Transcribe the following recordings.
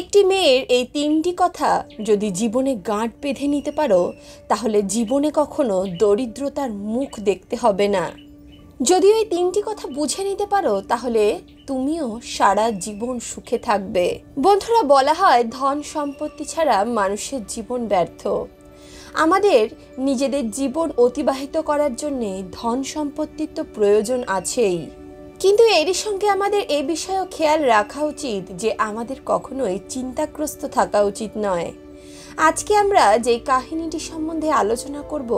একটি মেয়ের এই তিনটি কথা যদি জীবনে গাঁট বেঁধে নিতে পারো, তাহলে জীবনে কখনো দরিদ্রতার মুখ দেখতে হবে না। যদি এই তিনটি কথা বুঝে নিতে পারো, তাহলে তুমিও সারা জীবন সুখে থাকবে। বন্ধুরা, বলা হয় ধন সম্পত্তি ছাড়া মানুষের জীবন ব্যর্থ। আমাদের নিজেদের জীবন অতিবাহিত করার জন্যে ধন সম্পত্তির তো প্রয়োজন আছেই, কিন্তু এরই সঙ্গে আমাদের এই বিষয়েও খেয়াল রাখা উচিত যে আমাদের কখনোই চিন্তাগ্রস্ত থাকা উচিত নয়। আজকে আমরা যে কাহিনীটি সম্বন্ধে আলোচনা করব,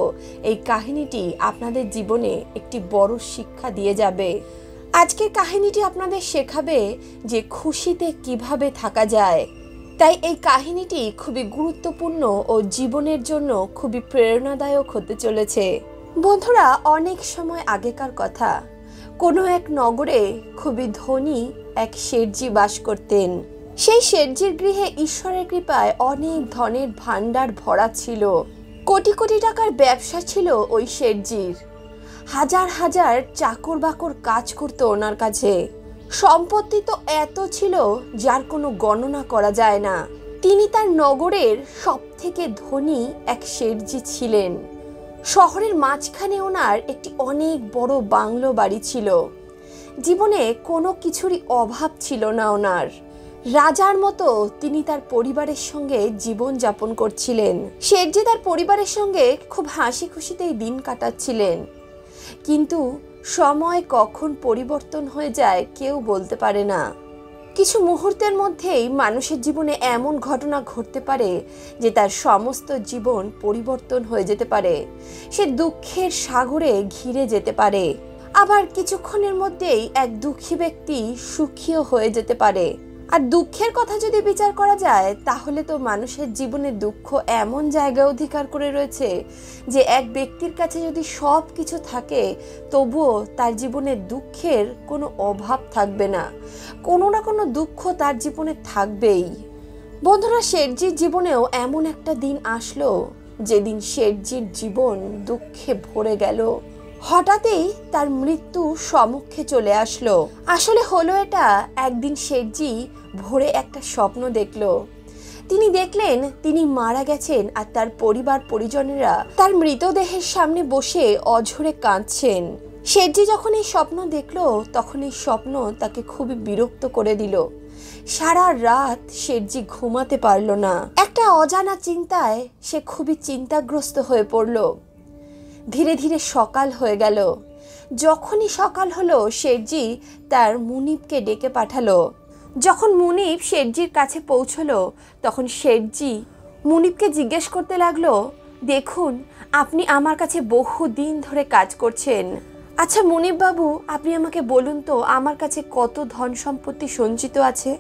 এই কাহিনীটি আপনাদের জীবনে একটি বড় শিক্ষা দিয়ে যাবে। আজকের কাহিনীটি আপনাদের শেখাবে যে খুশিতে কিভাবে থাকা যায়। তাই এই কাহিনীটি খুবই গুরুত্বপূর্ণ ও জীবনের জন্য খুবই প্রেরণাদায়ক হতে চলেছে। বন্ধুরা, অনেক সময় আগেকার কথা, কোনো এক নগরে খুবই ধনী এক শেঠজি বাস করতেন। সেই শেঠজির গৃহে ঈশ্বরের কৃপায় অনেক ধনের ভাণ্ডার ভরা ছিল। কোটি কোটি টাকার ব্যবসা ছিল ওই শেঠজির। হাজার হাজার চাকর বাকর কাজ করতো ওনার কাছে। সম্পত্তি তো এত ছিল যার কোনো গণনা করা যায় না। তিনি তার নগরের সব থেকে ধনী এক শেঠজি ছিলেন। শহরের মাঝখানে ওনার একটি অনেক বড় বাংলো বাড়ি ছিল। জীবনে কোনো কিছুরই অভাব ছিল না ওনার। রাজার মতো তিনি তার পরিবারের সঙ্গে জীবন যাপন করছিলেন। শেঠজি তার পরিবারের সঙ্গে খুব হাসি খুশিতেই দিন কাটাচ্ছিলেন। কিন্তু সময় কখন পরিবর্তন হয়ে যায় কেউ বলতে পারে না। কিছু মুহূর্তের মধ্যেই মানুষের জীবনে এমন ঘটনা ঘটতে পারে যে তার সমস্ত জীবন পরিবর্তন হয়ে যেতে পারে। সে দুঃখের সাগরে ঘিরে যেতে পারে। আবার কিছুক্ষণের মধ্যেই এক দুঃখী ব্যক্তি সুখীও হয়ে যেতে পারে। আর দুঃখের কথা যদি বিচার করা যায়, তাহলে তো মানুষের জীবনে দুঃখ এমন জায়গা অধিকার করে রয়েছে যে এক ব্যক্তির কাছে যদি সব কিছু থাকে, তবুও তার জীবনে দুঃখের কোনো অভাব থাকবে না। কোনো না কোনো দুঃখ তার জীবনে থাকবেই। বন্ধুরা, শেঠজির জীবনেও এমন একটা দিন আসলো যেদিন শেঠজির জীবন দুঃখে ভরে গেল। হঠাৎই তার মৃত্যু সম্মুখে চলে আসলো। আসলে হলো এটা, একদিন শেঠজি ভোরে একটা স্বপ্ন দেখলো। তিনি দেখলেন তিনি মারা গেছেন আর তার পরিবার পরিজনেরা তার মৃতদেহের সামনে বসে অঝরে কাঁদছেন। শেঠজি যখন এই স্বপ্ন দেখলো, তখন এই স্বপ্ন তাকে খুবই বিরক্ত করে দিল। সারা রাত শেঠজি ঘুমাতে পারল না। একটা অজানা চিন্তায় সে খুবই চিন্তাগ্রস্ত হয়ে পড়ল। ধীরে ধীরে সকাল হয়ে গেল। যখনই সকাল হলো, শেঠজি তার মুনিবকে ডেকে পাঠালো। যখন মুনিব শেঠজির কাছে পৌঁছলো, তখন শেঠজি মুনিবকে জিজ্ঞেস করতে লাগলো, দেখুন, আপনি আমার কাছে বহু দিন ধরে কাজ করছেন। আচ্ছা মুনিব বাবু, আপনি আমাকে বলুন তো, আমার কাছে কত ধন সম্পত্তি সঞ্চিত আছে?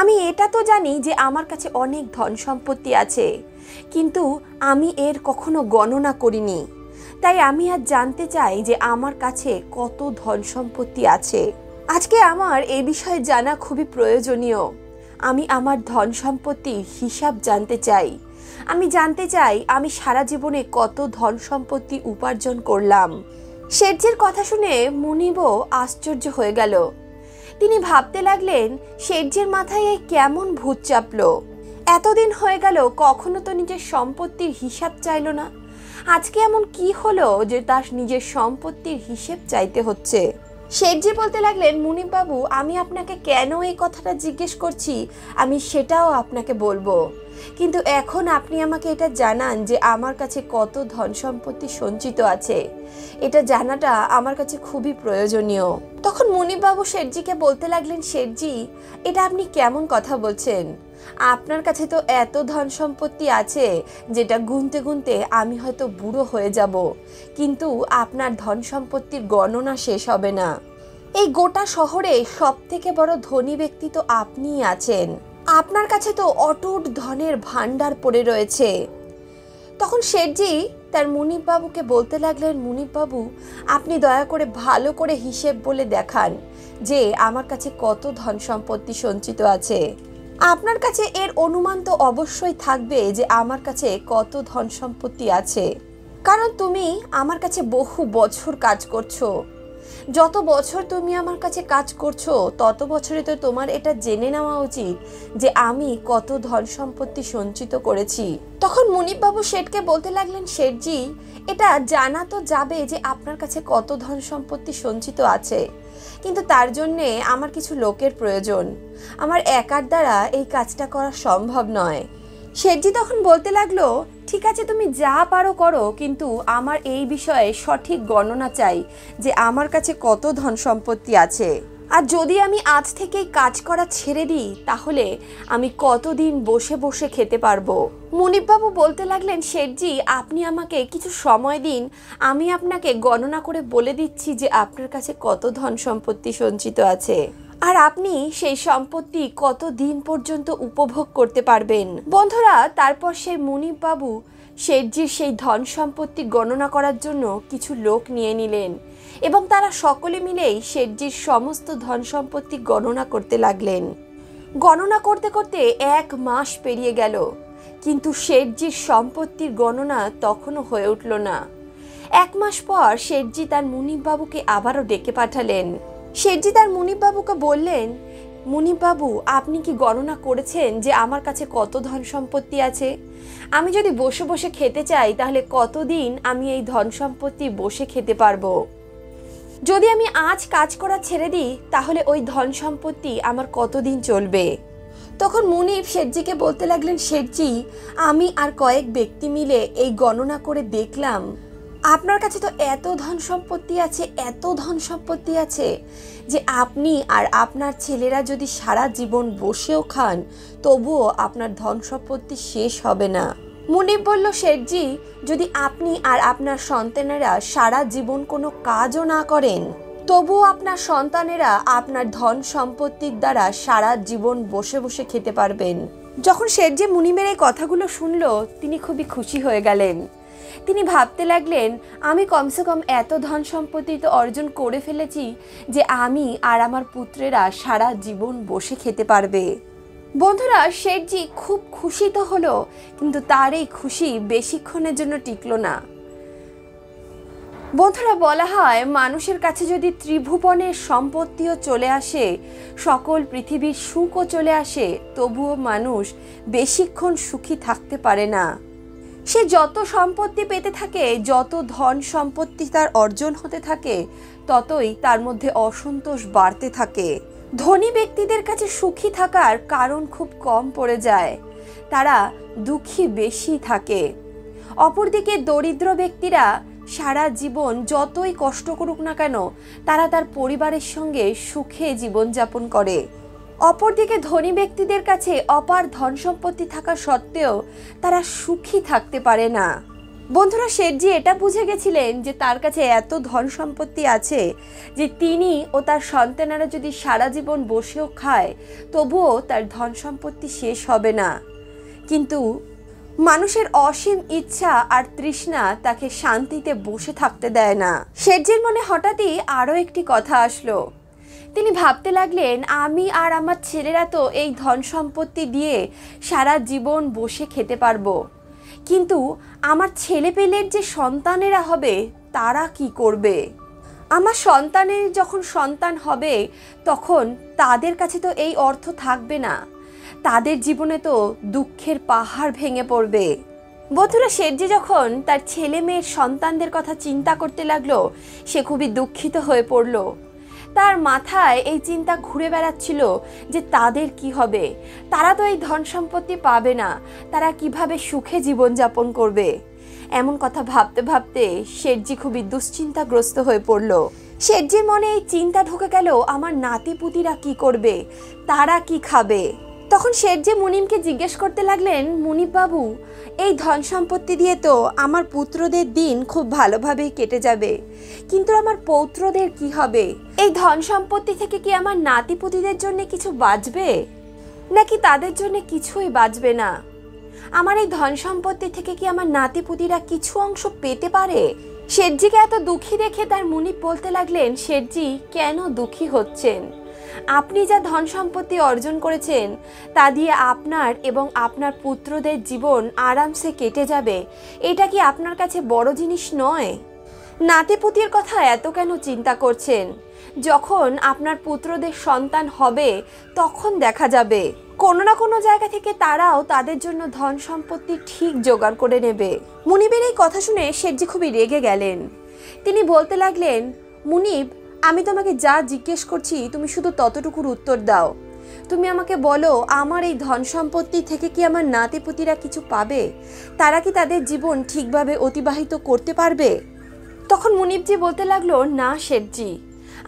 আমি এটা তো জানি যে আমার কাছে অনেক ধন সম্পত্তি আছে, কিন্তু আমি এর কখনো গণনা করিনি। তাই আমি আজ জানতে চাই যে আমার কাছে কত ধন সম্পত্তি আছে। আজকে আমার এই বিষয়ে জানা খুবই প্রয়োজনীয়। আমি আমার ধন সম্পত্তির হিসাব জানতে চাই। আমি জানতে চাই আমি সারা জীবনে কত ধন সম্পত্তি উপার্জন করলাম। শেঠজির কথা শুনে মুনিবও আশ্চর্য হয়ে গেল। তিনি ভাবতে লাগলেন, শেঠজির মাথায় এই কেমন ভূত চাপলো। এতদিন হয়ে গেল, কখনো তো নিজের সম্পত্তির হিসাব চাইলো না। আজকে এমন কি হলো যে তার নিজের সম্পত্তির হিসেব চাইতে হচ্ছে? শেঠজি বলতে লাগলেন, মুনিব বাবু, আমি আপনাকে কেন এই কথাটা জিজ্ঞেস করছি আমি সেটাও আপনাকে বলবো, কিন্তু এখন আপনি আমাকে এটা জানান যে আমার কাছে কত ধন সম্পত্তি সঞ্চিত আছে। এটা জানাটা আমার কাছে খুবই প্রয়োজনীয়। তখন মুনিব বাবু শেঠজিকে বলতে লাগলেন, শেঠজি, এটা আপনি কেমন কথা বলছেন? আপনার কাছে তো এত ধন সম্পত্তি আছে যেটা গুনতে গুনতে আমি হয়তো বুড়ো হয়ে যাব, কিন্তু আপনার ধন সম্পত্তির গণনা শেষ হবে না। এই গোটা শহরে সব থেকে বড় ধনী ব্যক্তি তো আপনিই আছেন। আপনার কাছে তো অটুট ধনের ভাণ্ডার পড়ে রয়েছে। তখন শেঠজি তার মুনিব বাবুকে বলতে লাগলেন, মুনিব বাবু, আপনি দয়া করে ভালো করে হিসেব বলে দেখান যে আমার কাছে কত ধন সম্পত্তি সঞ্চিত আছে। আপনার কাছে এর অনুমান তো অবশ্যই থাকবে যে আমার কাছে কত ধন সম্পত্তি আছে, কারণ তুমি আমার কাছে বহু বছর কাজ করছো। যত বছর তুমি আমার কাছে কাজ করছো তত বছরে তো তোমার এটা জেনে নেওয়া উচিত যে আমি কত ধন সম্পত্তি সঞ্চিত করেছি। তখন মুনিববাবু শেঠকে বলতে লাগলেন, শেঠজি, এটা জানা তো যাবে যে আপনার কাছে কত ধন সম্পত্তি সঞ্চিত আছে, কিন্তু তার জন্যে আমার কিছু লোকের প্রয়োজন। আমার একার দ্বারা এই কাজটা করা সম্ভব নয়। শেঠজি তখন বলতে লাগলো, ঠিক আছে, তুমি যা পারো করো, কিন্তু আমার এই বিষয়ে সঠিক গণনা চাই যে আমার কাছে কত ধন সম্পত্তি আছে। আর যদি আমি আজ থেকেই কাজ করা ছেড়ে দিই তাহলে আমি কতদিন বসে বসে খেতে পারবো। মুনিববাবু বলতে লাগলেন, শেঠজি, আপনি আমাকে কিছু সময় দিন, আমি আপনাকে গণনা করে বলে দিচ্ছি যে আপনার কাছে কত ধন সম্পত্তি সঞ্চিত আছে, আর আপনি সেই সম্পত্তি কত দিন পর্যন্ত উপভোগ করতে পারবেন। বন্ধুরা, তারপর সেই মুনিববাবু শেঠজির সেই ধন সম্পত্তি গণনা করার জন্য কিছু লোক নিয়ে নিলেন এবং তারা সকলে মিলেই শেঠজির সমস্ত ধন সম্পত্তি গণনা করতে লাগলেন। গণনা করতে করতে 1 মাস পেরিয়ে গেল, কিন্তু শেঠজির সম্পত্তির গণনা তখনও হয়ে উঠল না। 1 মাস পর শেঠজি তার মুনিববাবুকে আবারও ডেকে পাঠালেন। শেঠজি তার মুনিববাবুকে বললেন, মুনিববাবু, আপনি কি গণনা করেছেন যে আমার কাছে কত ধন সম্পত্তি আছে? আমি যদি বসে বসে খেতে চাই তাহলে কতদিন আমি এই ধন সম্পত্তি বসে খেতে পারবো? যদি আমি আজ কাজ করা ছেড়ে দিই তাহলে ওই ধন সম্পত্তি আমার কতদিন চলবে? তখন মুনিব শেঠজিকে বলতে লাগলেন, শেঠজি, আমি আর কয়েক ব্যক্তি মিলে এই গণনা করে দেখলাম আপনার কাছে তো এত ধন সম্পত্তি আছে, এত ধন সম্পত্তি আছে যে আপনি আর আপনার ছেলেরা যদি সারা জীবন বসেও খান তবুও আপনার ধন সম্পত্তি শেষ হবে না। মুনিব বলল, শেঠজি, যদি আপনি আর আপনার সন্তানেরা সারা জীবন কোনো কাজও না করেন তবুও আপনার সন্তানেরা আপনার ধন সম্পত্তির দ্বারা সারা জীবন বসে বসে খেতে পারবেন। যখন শেঠজি মুনিবের এই কথাগুলো শুনল তিনি খুবই খুশি হয়ে গেলেন। তিনি ভাবতে লাগলেন, আমি কমসে কম এত ধন সম্পত্তি তো অর্জন করে ফেলেছি যে আমি আর আমার পুত্রেরা সারা জীবন বসে খেতে পারবে। বন্ধুরা, শেঠজি খুব খুশি তো হলো, কিন্তু তার এই খুশি বেশিক্ষণের জন্য টিকলো না। বন্ধুরা, বলা হয় মানুষের কাছে যদি ত্রিভুবনের সম্পত্তিও চলে আসে, সকল পৃথিবীর সুখও চলে আসে, তবুও মানুষ বেশিক্ষণ সুখী থাকতে পারে না। সে যত সম্পত্তি পেতে থাকে, যত ধন সম্পত্তি তার অর্জন হতে থাকে, ততই তার মধ্যে অসন্তোষ বাড়তে থাকে। ধনী ব্যক্তিদের কাছে সুখী থাকার কারণ খুব কম পড়ে যায়, তারা দুঃখী বেশি থাকে। অপরদিকে দরিদ্র ব্যক্তিরা সারা জীবন যতই কষ্ট করুক না কেন তারা তার পরিবারের সঙ্গে সুখে জীবনযাপন করে। অপরদিকে ধনী ব্যক্তিদের কাছে অপার ধন সম্পত্তি থাকা সত্ত্বেও তারা সুখী থাকতে পারে না। বন্ধুরা, শেঠজি এটা বুঝে গেছিলেন যে তার কাছে এত ধন সম্পত্তি আছে যে তিনি ও তার সন্তানেরা যদি সারা জীবন বসেও খায় তবুও তার ধন সম্পত্তি শেষ হবে না। কিন্তু মানুষের অসীম ইচ্ছা আর তৃষ্ণা তাকে শান্তিতে বসে থাকতে দেয় না। শেঠজির মনে হঠাৎই আরও একটি কথা আসলো। তিনি ভাবতে লাগলেন, আমি আর আমার ছেলেরা তো এই ধন সম্পত্তি দিয়ে সারা জীবন বসে খেতে পারবো, কিন্তু আমার ছেলেপেলের যে সন্তানেরা হবে তারা কি করবে? আমার সন্তানের যখন সন্তান হবে তখন তাদের কাছে তো এই অর্থ থাকবে না, তাদের জীবনে তো দুঃখের পাহাড় ভেঙে পড়বে। বন্ধুরা, শেঠজি যখন তার ছেলে মেয়ের সন্তানদের কথা চিন্তা করতে লাগলো সে খুবই দুঃখিত হয়ে পড়ল। তার মাথায় এই চিন্তা ঘুরে বেড়াচ্ছিল যে তাদের কি হবে, তারা তো এই ধন সম্পত্তি পাবে না, তারা কিভাবে সুখে জীবনযাপন করবে। এমন কথা ভাবতে ভাবতে শেঠজি খুবই দুশ্চিন্তাগ্রস্ত হয়ে পড়ল। শেঠজির মনে এই চিন্তা ঢুকে গেল, আমার নাতিপুতিরা কি করবে, তারা কি খাবে। তখন শেঠজি মুনিমকে জিজ্ঞেস করতে লাগলেন, মুনিব বাবু, এই ধন সম্পত্তি দিয়ে তো আমার পুত্রদের দিন খুব ভালোভাবেই কেটে যাবে, কিন্তু আমার পৌত্রদের কি হবে? এই ধন সম্পত্তি থেকে কি আমার নাতিপুতিদের জন্য কিছু বাঁচবে, নাকি তাদের জন্য কিছুই বাঁচবে না? আমার এই ধন সম্পত্তি থেকে কি আমার নাতিপুতিরা কিছু অংশ পেতে পারে? শেঠজিকে এত দুঃখী দেখে তার মুনিব বলতে লাগলেন, শেঠজি, কেন দুঃখী হচ্ছেন? আপনি যা ধন সম্পত্তি অর্জন করেছেন তা দিয়ে আপনার এবং আপনার পুত্রদের জীবন আরামসে কেটে যাবে, এটা কি আপনার কাছে বড় জিনিস নয়? নাতিপুতির কথা এত কেন চিন্তা করছেন? যখন আপনার পুত্রদের সন্তান হবে তখন দেখা যাবে কোনো না কোনো জায়গা থেকে তারাও তাদের জন্য ধন সম্পত্তি ঠিক জোগাড় করে নেবে। মুনিবের এই কথা শুনে শেঠজি খুবই রেগে গেলেন। তিনি বলতে লাগলেন, মুনিব, আমি তোমাকে যা জিজ্ঞেস করছি তুমি শুধু ততটুকুর উত্তর দাও। তুমি আমাকে বলো, আমার এই ধন সম্পত্তি থেকে কি আমার নাতিপুতিরা কিছু পাবে? তারা কি তাদের জীবন ঠিকভাবে অতিবাহিত করতে পারবে? তখন মুনিবজি বলতে লাগলো, না শেঠজি,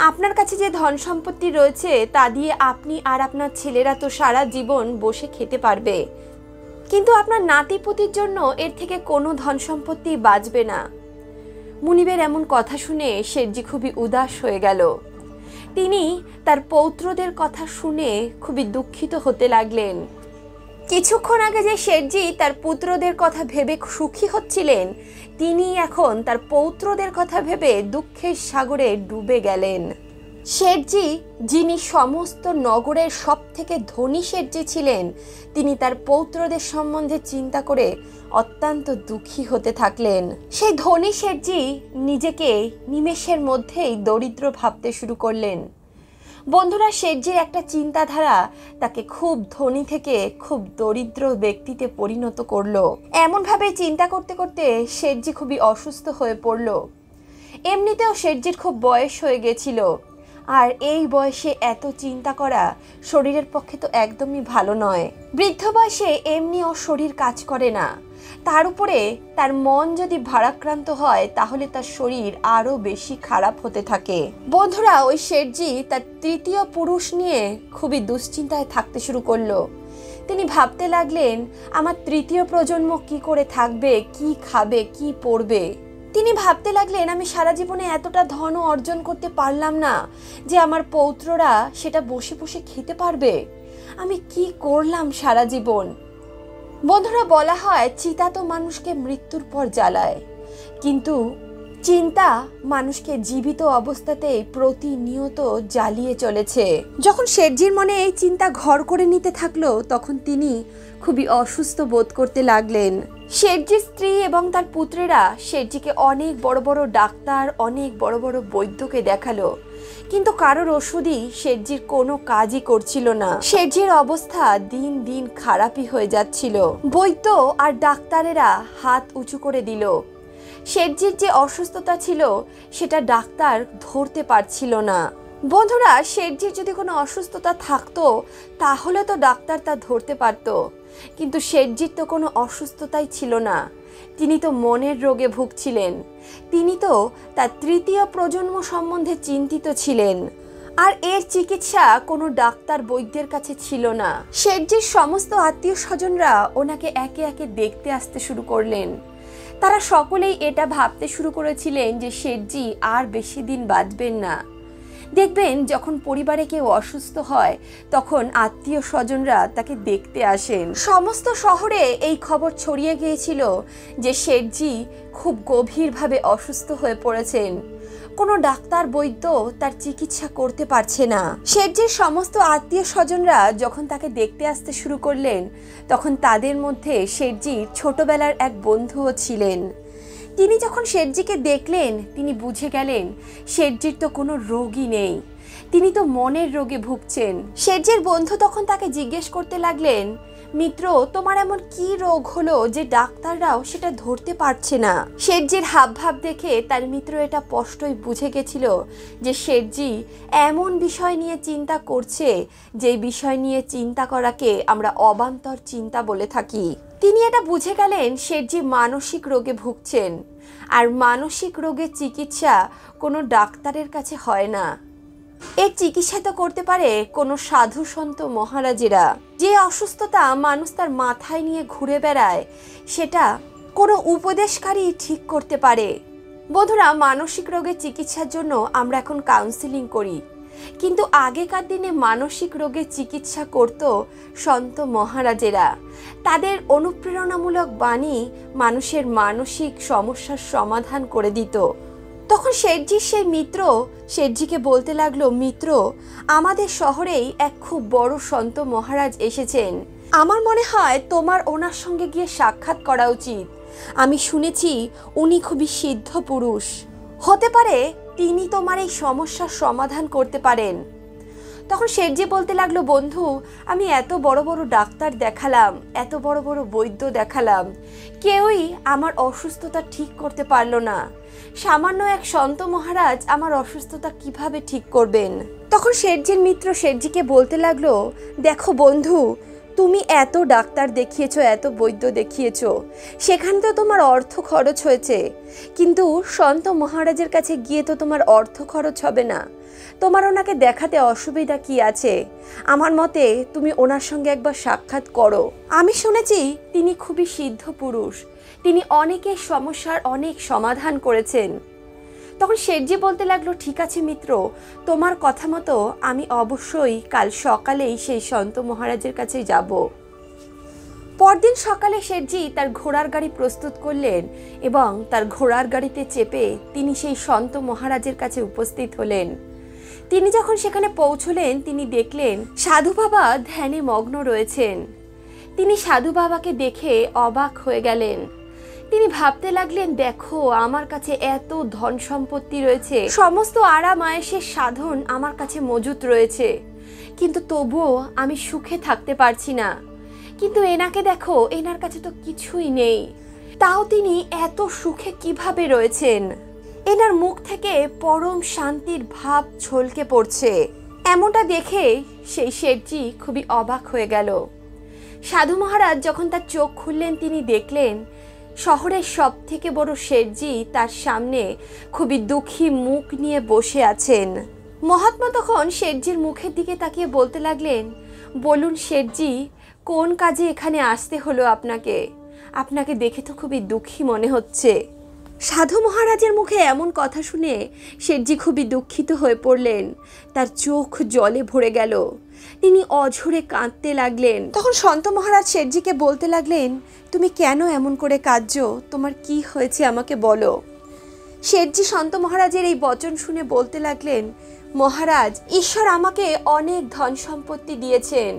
আপনার কাছে যে ধন সম্পত্তি রয়েছে তা দিয়ে আপনি আর আপনার ছেলেরা তো সারা জীবন বসে খেতে পারবে, কিন্তু আপনার নাতিপুতির জন্য এর থেকে কোনো ধন সম্পত্তি বাঁচবে না। মুনিবের এমন কথা শুনে শেঠজি খুবই উদাস হয়ে গেল। তিনি তার পৌত্রদের কথা শুনে খুবই দুঃখিত হতে লাগলেন। কিছুক্ষণ আগে যে শেঠজি তার পুত্রদের কথা ভেবে সুখী হচ্ছিলেন, তিনি এখন তার পৌত্রদের কথা ভেবে দুঃখের সাগরে ডুবে গেলেন। শেঠজি, যিনি সমস্ত নগরের সব থেকে ধনী শেঠজি ছিলেন, তিনি তার পৌত্রদের সম্বন্ধে চিন্তা করে অত্যন্ত দুঃখী হতে থাকলেন। সেই ধনী শেঠজি নিজেকে নিমেষের মধ্যেই দরিদ্র ভাবতে শুরু করলেন। বন্ধুরা, শেঠজির একটা চিন্তাধারা তাকে খুব ধনী থেকে খুব দরিদ্র ব্যক্তিতে পরিণত করলো। এমনভাবে চিন্তা করতে করতে শেঠজি খুবই অসুস্থ হয়ে পড়ল। এমনিতেও শেঠজির খুব বয়স হয়ে গেছিল, আর এই বয়সে এত চিন্তা করা শরীরের পক্ষে তো একদমই ভালো নয়। বৃদ্ধ বয়সে এমনিও শরীর কাজ করে না, তার উপরে তার মন যদি ভারাক্রান্ত হয় তাহলে তার শরীর আরো বেশি খারাপ হতে থাকে। বন্ধুরা, ওই শেঠজি তার তৃতীয় পুরুষ নিয়ে খুবই দুশ্চিন্তায় থাকতে শুরু করলো। তিনি ভাবতে লাগলেন, আমার তৃতীয় প্রজন্ম কি করে থাকবে, কি খাবে, কি পরবে। তিনি ভাবতে লাগলেন, আমি সারা জীবনে এতটা ধন অর্জন করতে পারলাম না যে আমার পৌত্ররা সেটা বসে বসে খেতে পারবে। আমি কি করলাম সারা জীবন। বন্ধুরা, বলা হয় চিতা তো মানুষকে মৃত্যুর পর জ্বালায়, কিন্তু চিন্তা মানুষকে জীবিত অবস্থাতেই প্রতিনিয়ত জ্বালিয়ে চলেছে। যখন শেঠজির মনে এই চিন্তা ঘর করে নিতে থাকলো, তখন তিনি খুবই অসুস্থ বোধ করতে লাগলেন। শেঠজির স্ত্রী এবং তার পুত্রেরা শেঠজিকে অনেক বড় বড় ডাক্তার, অনেক বড় বড় বৈদ্যকে দেখালো, কিন্তু কারোর ওষুধই শেঠজির কোনো কাজই করছিল না। শেঠজির অবস্থা দিন দিন খারাপই হয়ে যাচ্ছিল। বৈদ্য আর ডাক্তারেরা হাত উঁচু করে দিল। শেঠজির যে অসুস্থতা ছিল সেটা ডাক্তার ধরতে পারছিল না। বন্ধুরা, শেঠজির যদি কোনো অসুস্থতা থাকতো তাহলে তো ডাক্তার তা ধরতে পারত, কিন্তু শেঠজির তো কোনো অসুস্থতাই ছিল না। তিনি তো মনের রোগে ভুগছিলেন। তিনি তো তার তৃতীয় প্রজন্ম সম্বন্ধে চিন্তিত ছিলেন, আর এর চিকিৎসা কোনো ডাক্তার বৈদ্যের কাছে ছিল না। শেঠজির সমস্ত আত্মীয় স্বজনরা ওনাকে একে একে দেখতে আসতে শুরু করলেন। তারা সকলেই এটা ভাবতে শুরু করেছিলেন যে শেঠজি আর বেশি দিন বাঁচবেন না। দেখবেন, যখন পরিবারে কেউ অসুস্থ হয় তখন আত্মীয় স্বজনরা তাকে দেখতে আসেন। সমস্ত শহরে এই খবর ছড়িয়ে গিয়েছিল যে শেঠজি খুব গভীরভাবে অসুস্থ হয়ে পড়েছেন। কোনো ডাক্তার বৈদ্য তার চিকিৎসা করতে পারছে না। শেঠজির সমস্ত আত্মীয় স্বজনরা যখন তাকে দেখতে আসতে শুরু করলেন, তখন তাদের মধ্যে শেঠজির ছোটবেলার এক বন্ধুও ছিলেন। তিনি যখন শেঠজিকে দেখলেন, তিনি বুঝে গেলেন শেঠজির তো কোনো রোগই নেই, তিনি তো মনের রোগে ভুগছেন। শেঠজির বন্ধু তখন তাকে জিজ্ঞেস করতে লাগলেন, মিত্র, তোমার এমন কি রোগ হলো যে ডাক্তাররাও সেটা ধরতে পারছে না? শেঠজির হাবভাব দেখে তার মিত্র এটা স্পষ্টই বুঝে গেছিল যে শেঠজি এমন বিষয় নিয়ে চিন্তা করছে যে বিষয় নিয়ে চিন্তা করাকে আমরা অবান্তর চিন্তা বলে থাকি। তিনি এটা বুঝে গেলেন শেঠজি মানসিক রোগে ভুগছেন, আর মানসিক রোগের চিকিৎসা কোনো ডাক্তারের কাছে হয় না। এর চিকিৎসা তো করতে পারে কোনো সাধু সন্ত মহারাজেরা। যে অসুস্থতা মানুষ তার মাথায় নিয়ে ঘুরে বেড়ায় সেটা কোনো উপদেশকারী ঠিক করতে পারে। বন্ধুরা, মানসিক রোগের চিকিৎসার জন্য আমরা এখন কাউন্সিলিং করি, কিন্তু আগেকার দিনে মানসিক রোগের চিকিৎসা করত সন্ত মহারাজেরা। তাদের অনুপ্রেরণামূলক বাণী মানুষের মানসিক সমস্যার সমাধান করে দিত। তখন শেঠজির সেই মিত্র শেঠজিকে বলতে লাগলো, মিত্র, আমাদের শহরেই এক খুব বড় সন্ত মহারাজ এসেছেন, আমার মনে হয় তোমার ওনার সঙ্গে গিয়ে সাক্ষাৎ করা উচিত। আমি শুনেছি উনি খুবই সিদ্ধ পুরুষ। হতে পারে তিনি তোমার এই সমস্যার সমাধান করতে পারেন। তখন শেঠজি বলতে লাগলো, বন্ধু, আমি এত বড় বড় ডাক্তার দেখালাম, এত বড় বড় বৈদ্য দেখালাম, কেউই আমার অসুস্থতা ঠিক করতে পারলো না। সামান্য এক সন্ত মহারাজ আমার অসুস্থতা কিভাবে ঠিক করবেন? তখন শেঠজির মিত্র শেঠজিকে বলতে লাগলো, দেখো বন্ধু, তুমি এত ডাক্তার দেখিয়েছো, এত বৈদ্য দেখিয়েছো, সেখানে তো তোমার অর্থ খরচ হয়েছে, কিন্তু সন্ত মহারাজের কাছে গিয়ে তো তোমার অর্থ খরচ হবে না। তোমার ওনাকে দেখাতে অসুবিধা কি আছে? আমার মতে তুমি ওনার সঙ্গে একবার সাক্ষাৎ করো। আমি শুনেছি তিনি খুবই সিদ্ধ পুরুষ, তিনি অনেকের সমস্যার অনেক সমাধান করেছেন। তখন শেঠজি বলতে লাগলো, ঠিক আছে মিত্র, তোমার কথা মতো আমি অবশ্যই কাল সকালেই সেই সন্ত মহারাজের কাছে যাব। পরদিন সকালে শেঠজি তার ঘোড়ার গাড়ি প্রস্তুত করলেন এবং তার ঘোড়ার গাড়িতে চেপে তিনি সেই সন্ত মহারাজের কাছে উপস্থিত হলেন। তিনি যখন সেখানে পৌঁছলেন, তিনি দেখলেন সাধু বাবা ধ্যানে মগ্ন রয়েছেন। তিনি সাধু বাবাকে দেখে অবাক হয়ে গেলেন। তিনি ভাবতে লাগলেন, দেখো, আমার কাছে এত ধন সম্পত্তি রয়েছে, সমস্ত আরাম আয়েশের সাধন আমার কাছে মজুত রয়েছে, কিন্তু তবুও আমি সুখে থাকতে পারছি না। কিন্তু এনাকে দেখো, এনার কাছে তো কিছুই নেই, তাও তিনি এত সুখে কিভাবে রয়েছেন? এনার মুখ থেকে পরম শান্তির ভাব ছলকে পড়ছে। এমনটা দেখে সেই শেঠজি খুবই অবাক হয়ে গেল। সাধু মহারাজ যখন তার চোখ খুললেন, তিনি দেখলেন শহরের সব থেকে বড় শেঠজি তার সামনে খুবই দুঃখী মুখ নিয়ে বসে আছেন। মহাত্মা তখন শেঠজির মুখের দিকে তাকিয়ে বলতে লাগলেন, বলুন শেঠজি, কোন কাজে এখানে আসতে হলো আপনাকে? আপনাকে দেখে তো খুবই দুঃখী মনে হচ্ছে। সাধু মহারাজের মুখে এমন কথা শুনে শেঠজি খুবই দুঃখিত হয়ে পড়লেন। তার চোখ জলে ভরে গেল, তিনি অঝরে কাঁদতে লাগলেন। তখন সন্ত মহারাজ শেঠজিকে বলতে লাগলেন, তুমি কেন এমন করে কাঁদছো? তোমার কি হয়েছে আমাকে বলো। শেঠজি সন্ত মহারাজের এই বচন শুনে বলতে লাগলেন, মহারাজ, ঈশ্বর আমাকে অনেক ধন সম্পত্তি দিয়েছেন,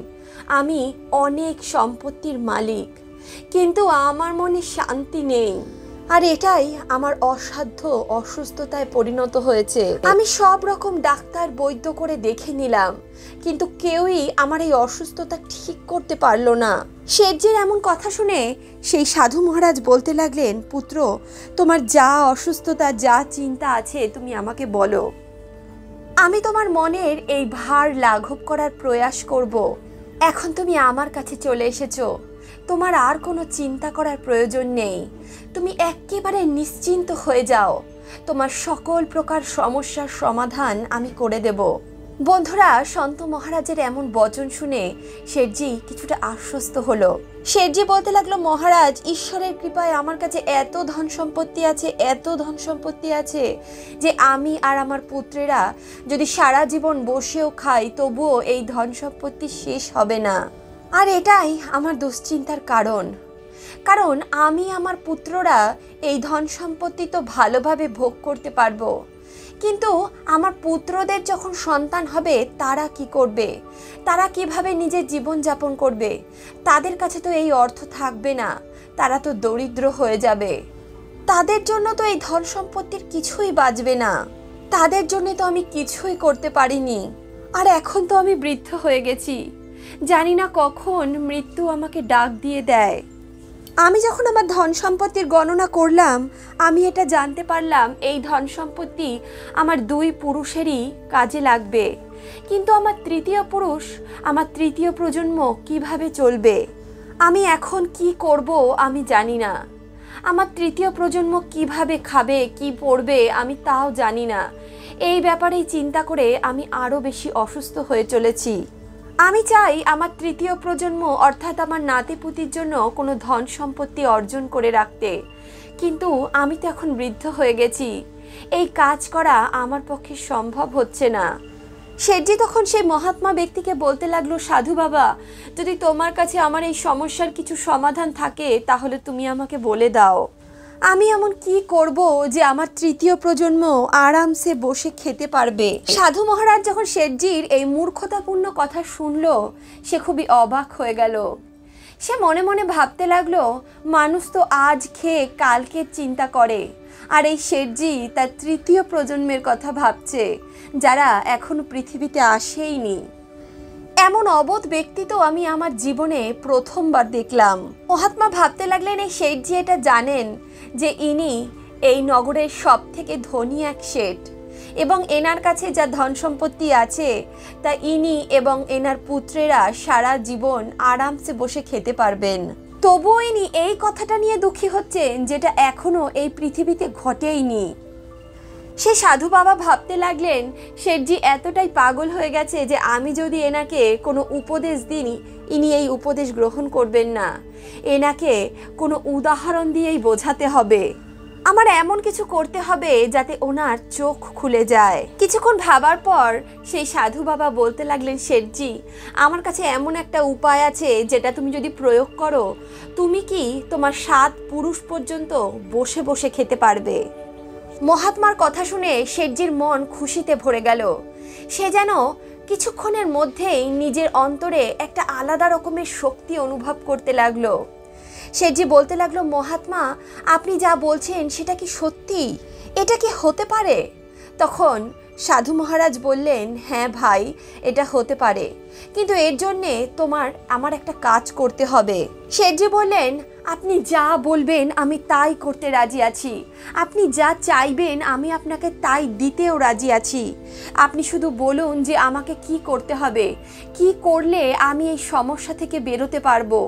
আমি অনেক সম্পত্তির মালিক, কিন্তু আমার মনে শান্তি নেই, আর এটাই আমার অসাধ্য অসুস্থতায় পরিণত হয়েছে। আমি সব রকম ডাক্তার বৈদ্য করে দেখে নিলাম, কিন্তু কেউই আমার এই অসুস্থতা ঠিক করতে পারলো না। শেঠজির এমন কথা শুনে সেই সাধু মহারাজ বলতে লাগলেন, পুত্র, তোমার যা অসুস্থতা, যা চিন্তা আছে তুমি আমাকে বলো, আমি তোমার মনের এই ভার লাঘব করার প্রয়াস করব। এখন তুমি আমার কাছে চলে এসেছো, তোমার আর কোনো চিন্তা করার প্রয়োজন নেই, তুমি একেবারে নিশ্চিন্ত হয়ে যাও, তোমার সকল প্রকার সমস্যার সমাধান আমি করে দেব। বন্ধুরা, সন্ত মহারাজের এমন বচন শুনে শেঠজি কিছুটা আশ্বস্ত হলো। শেঠজি বলতে লাগলো, মহারাজ, ঈশ্বরের কৃপায় আমার কাছে এত ধন সম্পত্তি আছে, এত ধন সম্পত্তি আছে যে আমি আর আমার পুত্রেরা যদি সারা জীবন বসেও খাই, তবুও এই ধন সম্পত্তি শেষ হবে না। আর এটাই আমার দুশ্চিন্তার কারণ, কারণ আমি আমার পুত্ররা এই ধন সম্পত্তি তো ভালোভাবে ভোগ করতে পারবো, কিন্তু আমার পুত্রদের যখন সন্তান হবে তারা কি করবে? তারা কিভাবে নিজের জীবন যাপন করবে? তাদের কাছে তো এই অর্থ থাকবে না, তারা তো দরিদ্র হয়ে যাবে, তাদের জন্য তো এই ধন সম্পত্তির কিছুই বাঁচবে না, তাদের জন্য তো আমি কিছুই করতে পারিনি। আর এখন তো আমি বৃদ্ধ হয়ে গেছি, জানি না কখন মৃত্যু আমাকে ডাক দিয়ে দেয়। আমি যখন আমার ধন সম্পত্তির গণনা করলাম, আমি এটা জানতে পারলাম এই ধন সম্পত্তি আমার দুই পুরুষেরই কাজে লাগবে, কিন্তু আমার তৃতীয় পুরুষ, আমার তৃতীয় প্রজন্ম কিভাবে চলবে? আমি এখন কি করব আমি জানি না। আমার তৃতীয় প্রজন্ম কিভাবে খাবে, কি পড়বে আমি তাও জানি না। এই ব্যাপারেই চিন্তা করে আমি আরও বেশি অসুস্থ হয়ে চলেছি। আমি চাই আমার তৃতীয় প্রজন্ম অর্থাৎ আমার নাতিপুতির জন্য কোনো ধন সম্পত্তি অর্জন করে রাখতে, কিন্তু আমি তো এখন বৃদ্ধ হয়ে গেছি, এই কাজ করা আমার পক্ষে সম্ভব হচ্ছে না। শেঠজি তখন সেই মহাত্মা ব্যক্তিকে বলতে লাগলো, সাধু বাবা, যদি তোমার কাছে আমার এই সমস্যার কিছু সমাধান থাকে তাহলে তুমি আমাকে বলে দাও। আমি এমন কি করব যে আমার তৃতীয় প্রজন্ম আরামসে বসে খেতে পারবে? সাধু মহারাজ যখন শেঠজির এই মূর্খতাপূর্ণ কথা শুনলো, সে খুবই অবাক হয়ে গেল। সে মনে মনে ভাবতে লাগলো, মানুষ তো আজ খেয়ে কালকে চিন্তা করে, আর এই শেঠজি তার তৃতীয় প্রজন্মের কথা ভাবছে, যারা এখনো পৃথিবীতে আসেইনি। এমন অবোধ ব্যক্তি তো আমি আমার জীবনে প্রথমবার দেখলাম। মহাত্মা ভাবতে লাগলেন, এই শেঠজি এটা জানেন যে ইনি এই নগরের সব থেকে ধনী এক শেঠ, এবং এনার কাছে যা ধন সম্পত্তি আছে তা ইনি এবং এনার পুত্রেরা সারা জীবন আরামসে বসে খেতে পারবেন। তবুও ইনি এই কথাটা নিয়ে দুঃখী হচ্ছেন যেটা এখনো এই পৃথিবীতে ঘটেইনি। সে সাধু বাবা ভাবতে লাগলেন, শেঠজি এতটাই পাগল হয়ে গেছে যে আমি যদি এনাকে কোনো উপদেশ দিই, ইনি এই উপদেশ গ্রহণ করবেন না। এনাকে কোনো উদাহরণ দিয়েই বোঝাতে হবে। আমার এমন কিছু করতে হবে যাতে ওনার চোখ খুলে যায়। কিছুক্ষণ ভাবার পর সেই সাধু বাবা বলতে লাগলেন, শেঠজি, আমার কাছে এমন একটা উপায় আছে যেটা তুমি যদি প্রয়োগ করো, তুমি কি তোমার 7 পুরুষ পর্যন্ত বসে বসে খেতে পারবে। মহাত্মার কথা শুনে শেঠজির মন খুশিতে ভরে গেল। সে যেন কিছুক্ষণের মধ্যেই নিজের অন্তরে একটা আলাদা রকমের শক্তি অনুভব করতে লাগলো। শেঠজি বলতে লাগলো, মহাত্মা, আপনি যা বলছেন সেটা কি সত্যি? এটা কি হতে পারে? তখন সাধু মহারাজ বললেন, হ্যাঁ ভাই, এটা হতে পারে, কিন্তু এর জন্যে আমার একটা কাজ করতে হবে। শেঠজি বললেন, আপনি যা বলবেন আমি তাই করতে রাজি আছি, আপনি যা চাইবেন আমি আপনাকে তাই দিতেও রাজি আছি। আপনি শুধু বলুন যে আমাকে কি করতে হবে, কি করলে আমি এই সমস্যা থেকে বেরোতে পারবো,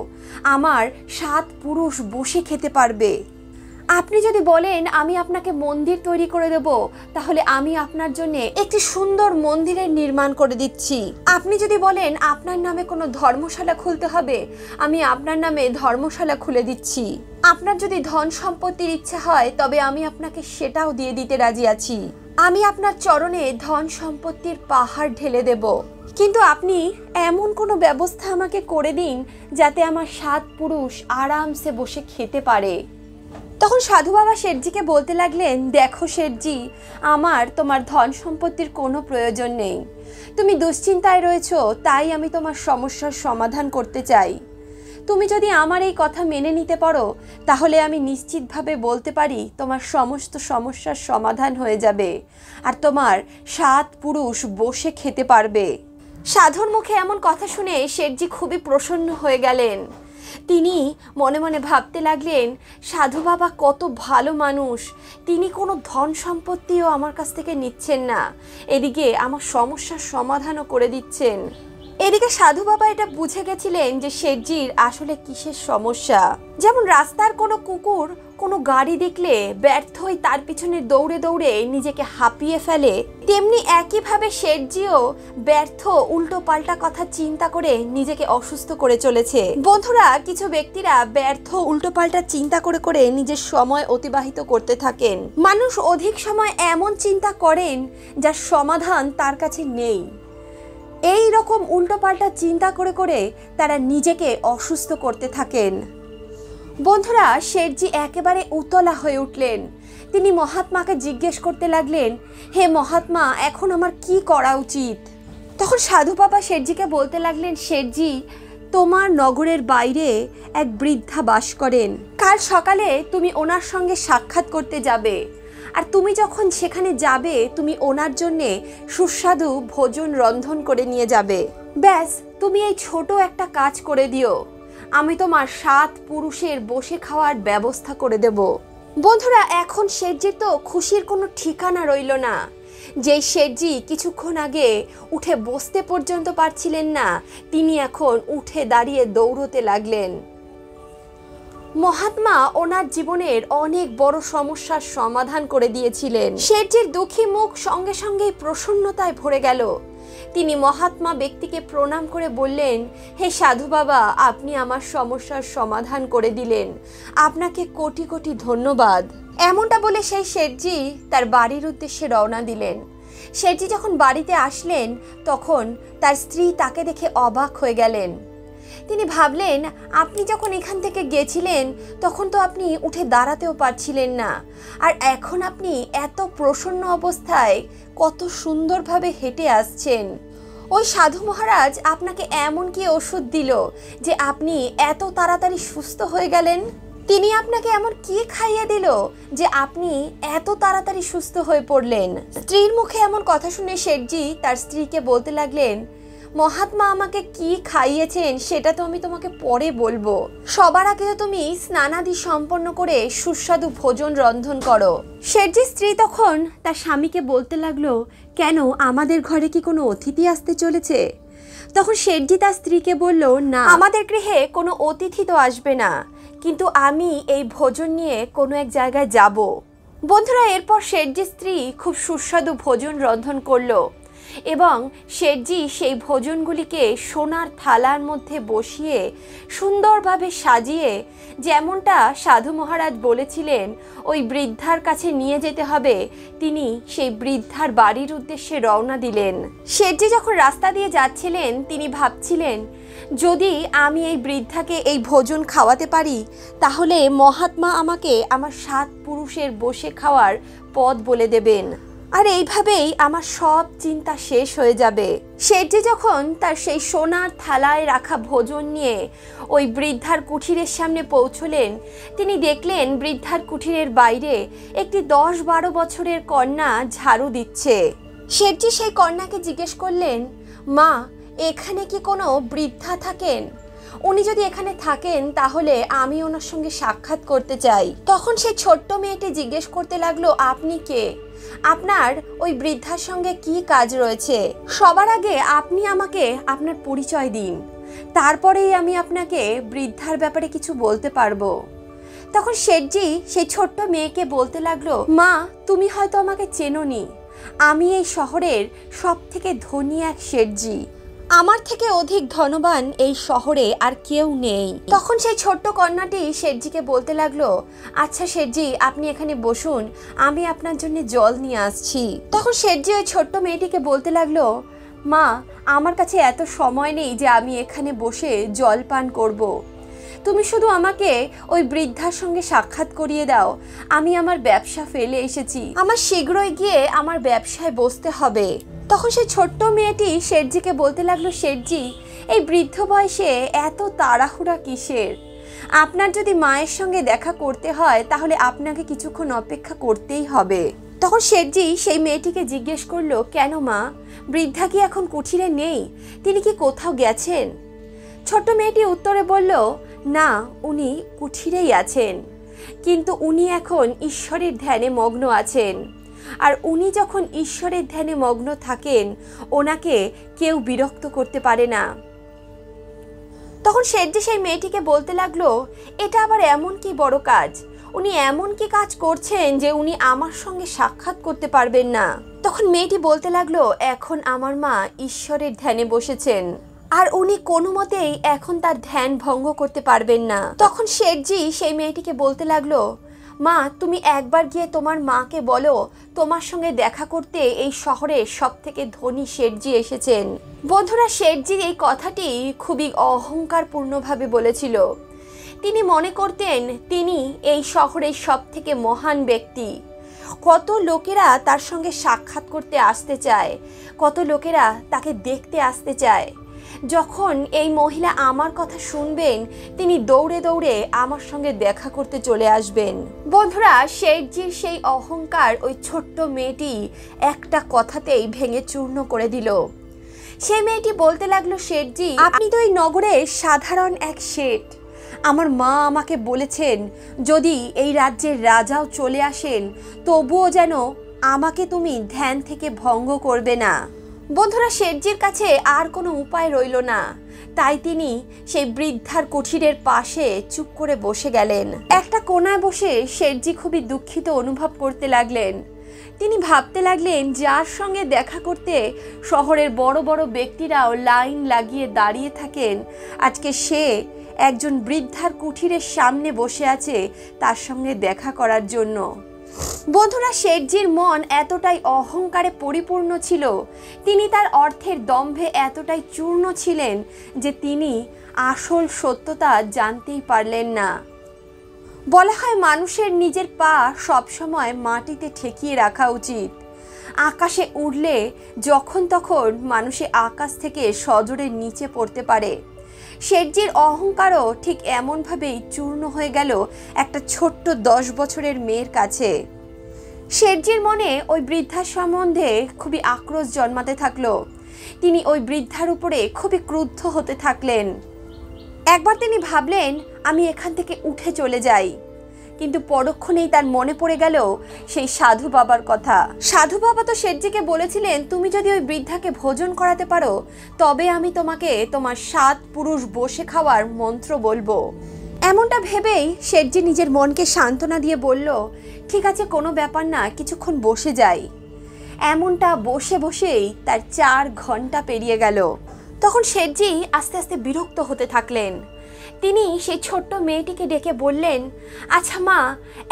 আমার 7 পুরুষ বসে খেতে পারবে। আপনি যদি বলেন আমি আপনাকে মন্দির তৈরি করে দেব, তাহলে আমি আপনার জন্য একটি সুন্দর মন্দিরের নির্মাণ করে দিচ্ছি। আপনি যদি বলেন আপনার নামে কোনো ধর্মশালা খুলতে হবে, আমি আপনার নামে ধর্মশালা খুলে দিচ্ছি। আপনার যদি ধন সম্পত্তির ইচ্ছা হয় তবে আমি আপনাকে সেটাও দিয়ে দিতে রাজি আছি। আমি আপনার চরণে ধন সম্পত্তির পাহাড় ঢেলে দেব, কিন্তু আপনি এমন কোনো ব্যবস্থা আমাকে করে দিন যাতে আমার 7 পুরুষ আরামসে বসে খেতে পারে। তখন সাধু বাবা শেঠজিকে বলতে লাগলেন, দেখো শেঠজি, আমার তোমার ধন সম্পত্তির কোনো প্রয়োজন নেই। তুমি দুশ্চিন্তায় রয়েছো, তাই আমি তোমার সমস্যার সমাধান করতে চাই। তুমি যদি আমার এই কথা মেনে নিতে পারো, তাহলে আমি নিশ্চিতভাবে বলতে পারি তোমার সমস্ত সমস্যার সমাধান হয়ে যাবে, আর তোমার 7 পুরুষ বসে খেতে পারবে। সাধুর মুখে এমন কথা শুনে শেঠজি খুবই প্রসন্ন হয়ে গেলেন। তিনি মনে মনে ভাবতে লাগলেন, সাধু বাবা কত ভালো মানুষ, তিনি কোনো ধন সম্পত্তিও আমার কাছ থেকে নিচ্ছেন না, এদিকে আমার সমস্যার সমাধানও করে দিচ্ছেন। এদিকে সাধু বাবা এটা বুঝে গেছিলেন যে শেঠজির আসলে কিসের সমস্যা। যেমন রাস্তার কোনো কুকুর কোনো গাড়ি দেখলে ব্যর্থ হয়ে তার পিছনে দৌড়ে দৌড়ে নিজেকে হাঁপিয়ে ফেলে, তেমনি একইভাবে শেঠজিও ব্যর্থ উল্টো পাল্টা কথা চিন্তা করে নিজেকে অসুস্থ করে চলেছে। বন্ধুরা, কিছু ব্যক্তিরা ব্যর্থ উল্টো পাল্টা চিন্তা করে করে নিজের সময় অতিবাহিত করতে থাকেন। মানুষ অধিক সময় এমন চিন্তা করেন যার সমাধান তার কাছে নেই। এই রকম উল্টোপাল্টা চিন্তা করে করে তারা নিজেকে অসুস্থ করতে থাকেন। বন্ধুরা, শেঠজি একেবারে উতলা হয়ে উঠলেন। তিনি মহাত্মাকে জিজ্ঞেস করতে লাগলেন, হে মহাত্মা, এখন আমার কি করা উচিত? তখন সাধু বাবা শেঠজিকে বলতে লাগলেন, শেঠজি, তোমার নগরের বাইরে এক বৃদ্ধা বাস করেন। কাল সকালে তুমি ওনার সঙ্গে সাক্ষাৎ করতে যাবে, আর তুমি যখন সেখানে যাবে তুমি ওনার জন্যে সুস্বাদু ভোজন রন্ধন করে নিয়ে যাবে। ব্যাস, তুমি এই ছোট একটা কাজ করে দিও, আমি তোমার 7 পুরুষের বসে খাওয়ার ব্যবস্থা করে দেব। বন্ধুরা, এখন শেঠজির তো খুশির কোনো ঠিকানা রইল না। যেই শেঠজি কিছুক্ষণ আগে উঠে বসতে পর্যন্ত পারছিলেন না, তিনি এখন উঠে দাঁড়িয়ে দৌড়তে লাগলেন। মহাত্মা ওনার জীবনের অনেক বড় সমস্যার সমাধান করে দিয়েছিলেন। শেঠজির দুঃখী মুখ সঙ্গে সঙ্গেই প্রসন্নতায় ভরে গেল। তিনি মহাত্মা ব্যক্তিকে প্রণাম করে বললেন, হে সাধু বাবা, আপনি আমার সমস্যার সমাধান করে দিলেন, আপনাকে কোটি কোটি ধন্যবাদ। এমনটা বলে সেই শেঠজি তার বাড়ির উদ্দেশ্যে রওনা দিলেন। শেঠজি যখন বাড়িতে আসলেন তখন তার স্ত্রী তাকে দেখে অবাক হয়ে গেলেন। তিনি ভাবলেন, আপনি যখন এখান থেকে গেছিলেন তখন তো আপনি উঠে দাঁড়াতেও পারছিলেন না, আর এখন আপনি এত প্রসন্ন অবস্থায় কত সুন্দরভাবে হেঁটে আসছেন। ওই সাধু মহারাজ আপনাকে এমন কি ওষুধ দিল যে আপনি এত তাড়াতাড়ি সুস্থ হয়ে গেলেন? তিনি আপনাকে এমন কি খাইয়ে দিল যে আপনি এত তাড়াতাড়ি সুস্থ হয়ে পড়লেন? স্ত্রীর মুখে এমন কথা শুনে শেঠজি তার স্ত্রীকে বলতে লাগলেন, মহাত্মা আমাকে কি খাইয়েছেন সেটা তো আমি তোমাকে পরে বলবো। সবার আগে তো তুমি স্নানাদি সম্পন্ন করে সুস্বাদু ভোজন রন্ধন করো। শেঠজির স্ত্রী তখন তার স্বামীকে বলতে লাগলো, কেন আমাদের ঘরে কি কোনো অতিথি আসতে চলেছে? তখন শেঠজি তার স্ত্রীকে বলল, না, আমাদের গৃহে কোনো অতিথি তো আসবে না, কিন্তু আমি এই ভোজন নিয়ে কোনো এক জায়গায় যাব। বন্ধুরা, এরপর শেঠজির স্ত্রী খুব সুস্বাদু ভোজন রন্ধন করলো এবং শেঠজি সেই ভোজনগুলিকে সোনার থালার মধ্যে বসিয়ে সুন্দরভাবে সাজিয়ে, যেমনটা সাধু মহারাজ বলেছিলেন ওই বৃদ্ধার কাছে নিয়ে যেতে হবে, তিনি সেই বৃদ্ধার বাড়ির উদ্দেশ্যে রওনা দিলেন। শেঠজি যখন রাস্তা দিয়ে যাচ্ছিলেন তিনি ভাবছিলেন, যদি আমি এই বৃদ্ধাকে এই ভোজন খাওয়াতে পারি তাহলে মহাত্মা আমাকে আমার 7 পুরুষের বসে খাওয়ার পথ বলে দেবেন, আর এইভাবেই আমার সব চিন্তা শেষ হয়ে যাবে। শেঠজি যখন তার সেই সোনার থালায় রাখা ভোজন নিয়ে ওই বৃদ্ধার কুঠিরের সামনে পৌঁছলেন, তিনি দেখলেন বৃদ্ধার কুঠিরের বাইরে একটি 10-12 বছরের কন্যা ঝাড়ু দিচ্ছে। শেঠজি সেই কন্যাকে জিজ্ঞেস করলেন, মা, এখানে কি কোনো বৃদ্ধা থাকেন? উনি যদি এখানে থাকেন তাহলে আমি ওনার সঙ্গে সাক্ষাৎ করতে চাই। তখন সেই ছোট্ট মেয়েটি জিজ্ঞেস করতে লাগলো, আপনি কে? আপনার ওই বৃদ্ধার সঙ্গে কি কাজ রয়েছে? সবার আগে আপনি আমাকে আপনার পরিচয় দিন, তারপরেই আমি আপনাকে বৃদ্ধার ব্যাপারে কিছু বলতে পারবো। তখন শেঠজি সেই ছোট্ট মেয়েকে বলতে লাগলো, মা, তুমি হয়তো আমাকে চেনোনি, আমি এই শহরের সব থেকে ধনী এক শেঠজি, আমার থেকে অধিক ধনবান এই শহরে আর কেউ নেই। তখন সেই ছোট্ট কন্যাটি শেঠজিকে বলতে লাগলো, আচ্ছা শেঠজি, আপনি এখানে বসুন, আমি আপনার জন্য জল নিয়ে আসছি। তখন শেঠজি ওই ছোট্ট মেয়েটিকে বলতে লাগলো, মা, আমার কাছে এত সময় নেই যে আমি এখানে বসে জল পান করব। তুমি শুধু আমাকে ওই বৃদ্ধার সঙ্গে সাক্ষাৎ করিয়ে দাও, আমি আমার ব্যবসা ফেলে এসেছি, আমার শীঘ্রই গিয়ে আমার ব্যবসায় বসতে হবে। তখন সেই ছোট্ট মেয়েটি শেঠজিকে বলতে লাগলো, শেঠজি, এই বৃদ্ধ বয়সে এত তাড়াহুড়া কিসের? আপনার যদি মায়ের সঙ্গে দেখা করতে হয় তাহলে আপনাকে কিছুক্ষণ অপেক্ষা করতেই হবে। তখন শেঠজি সেই মেয়েটিকে জিজ্ঞেস করলো, কেন মা, বৃদ্ধা কি এখন কুঠিরে নেই? তিনি কি কোথাও গেছেন? ছোট্ট মেয়েটি উত্তরে বলল, না, উনি কুঠিরেই আছেন, কিন্তু উনি এখন ঈশ্বরের ধ্যানে মগ্ন আছেন, আর উনি যখন ঈশ্বরের ধ্যানে মগ্ন থাকেন ওনাকে কেউ বিরক্ত করতে পারে না। তখন শেঠজি সেই মেয়েটিকে বলতে লাগলো, এটা আবার এমন কি বড় কাজ? উনি এমন কি কাজ করছেন যে উনি আমার সঙ্গে সাক্ষাৎ করতে পারবেন না? তখন মেয়েটি বলতে লাগলো, এখন আমার মা ঈশ্বরের ধ্যানে বসেছেন আর উনি কোনো মতেই এখন তার ধ্যান ভঙ্গ করতে পারবেন না। তখন শেঠজি সেই মেয়েটিকে বলতে লাগলো, মা, তুমি একবার গিয়ে তোমার মাকে বলো তোমার সঙ্গে দেখা করতে এই শহরের সব থেকে ধনী শেঠজি এসেছেন। বন্ধুরা, শেঠজি এই কথাটি খুবই অহংকারপূর্ণভাবে বলেছিল। তিনি মনে করতেন তিনি এই শহরের সব থেকে মহান ব্যক্তি। কত লোকেরা তার সঙ্গে সাক্ষাৎ করতে আসতে চায়, কত লোকেরা তাকে দেখতে আসতে চায়। যখন এই মহিলা আমার কথা শুনবেন তিনি দৌড়ে দৌড়ে আমার সঙ্গে দেখা করতে চলে আসবেন। বন্ধুরা, শেঠজির সেই অহংকার ওই ছোট্ট মেয়েটি একটা কথাতেই ভেঙে চূর্ণ করে দিল। সেই মেয়েটি বলতে লাগলো, শেঠজি, আপনি তো এই নগরের সাধারণ এক শেঠ। আমার মা আমাকে বলেছেন যদি এই রাজ্যের রাজাও চলে আসেন তবুও যেন আমাকে তুমি ধ্যান থেকে ভঙ্গ করবে না। বন্ধুরা, শেঠজির কাছে আর কোনো উপায় রইল না, তাই তিনি সেই বৃদ্ধার কুঠিরের পাশে চুপ করে বসে গেলেন। একটা কোণায় বসে শেঠজি খুবই দুঃখিত অনুভব করতে লাগলেন। তিনি ভাবতে লাগলেন, যার সঙ্গে দেখা করতে শহরের বড় বড় ব্যক্তিরাও লাইন লাগিয়ে দাঁড়িয়ে থাকেন, আজকে সে একজন বৃদ্ধার কুঠিরের সামনে বসে আছে তার সঙ্গে দেখা করার জন্য। বন্ধুরা, শেঠজির মন এতটাই অহংকারে পরিপূর্ণ ছিল, তিনি তার অর্থের দম্ভে এতটাই চূর্ণ ছিলেন যে তিনি আসল সত্যতা জানতেই পারলেন না। বলা হয় মানুষের নিজের পা সবসময় মাটিতে ঠেকিয়ে রাখা উচিত। আকাশে উড়লে যখন তখন মানুষে আকাশ থেকে সজোরে নিচে পড়তে পারে। শেঠজির অহংকারও ঠিক এমনভাবেই চূর্ণ হয়ে গেল একটা ছোট্ট 10 বছরের মেয়ের কাছে। শেঠজির মনে ওই বৃদ্ধার সম্বন্ধে খুবই আক্রোশ জন্মাতে থাকলো। তিনি ওই বৃদ্ধার উপরে খুবই ক্রুদ্ধ হতে থাকলেন। একবার তিনি ভাবলেন আমি এখান থেকে উঠে চলে যাই, কিন্তু পরক্ষণেই তার মনে পড়ে গেল সেই সাধু বাবার কথা। সাধু বাবা তো শেঠজিকে বলেছিলেন তুমি যদি ওই বৃদ্ধাকে ভোজন করাতে পারো তবে আমি তোমাকে তোমার 7 পুরুষ বসে খাওয়ার মন্ত্র বলবো। এমনটা ভেবেই শেঠজি নিজের মনকে সান্ত্বনা দিয়ে বলল, ঠিক আছে, কোনো ব্যাপার না, কিছুক্ষণ বসে যাই। এমনটা বসে বসেই তার 4 ঘন্টা পেরিয়ে গেল। তখন শেঠজি আস্তে আস্তে বিরক্ত হতে থাকলেন। তিনি সেই ছোট্ট মেয়েটিকে ডেকে বললেন, আচ্ছা মা,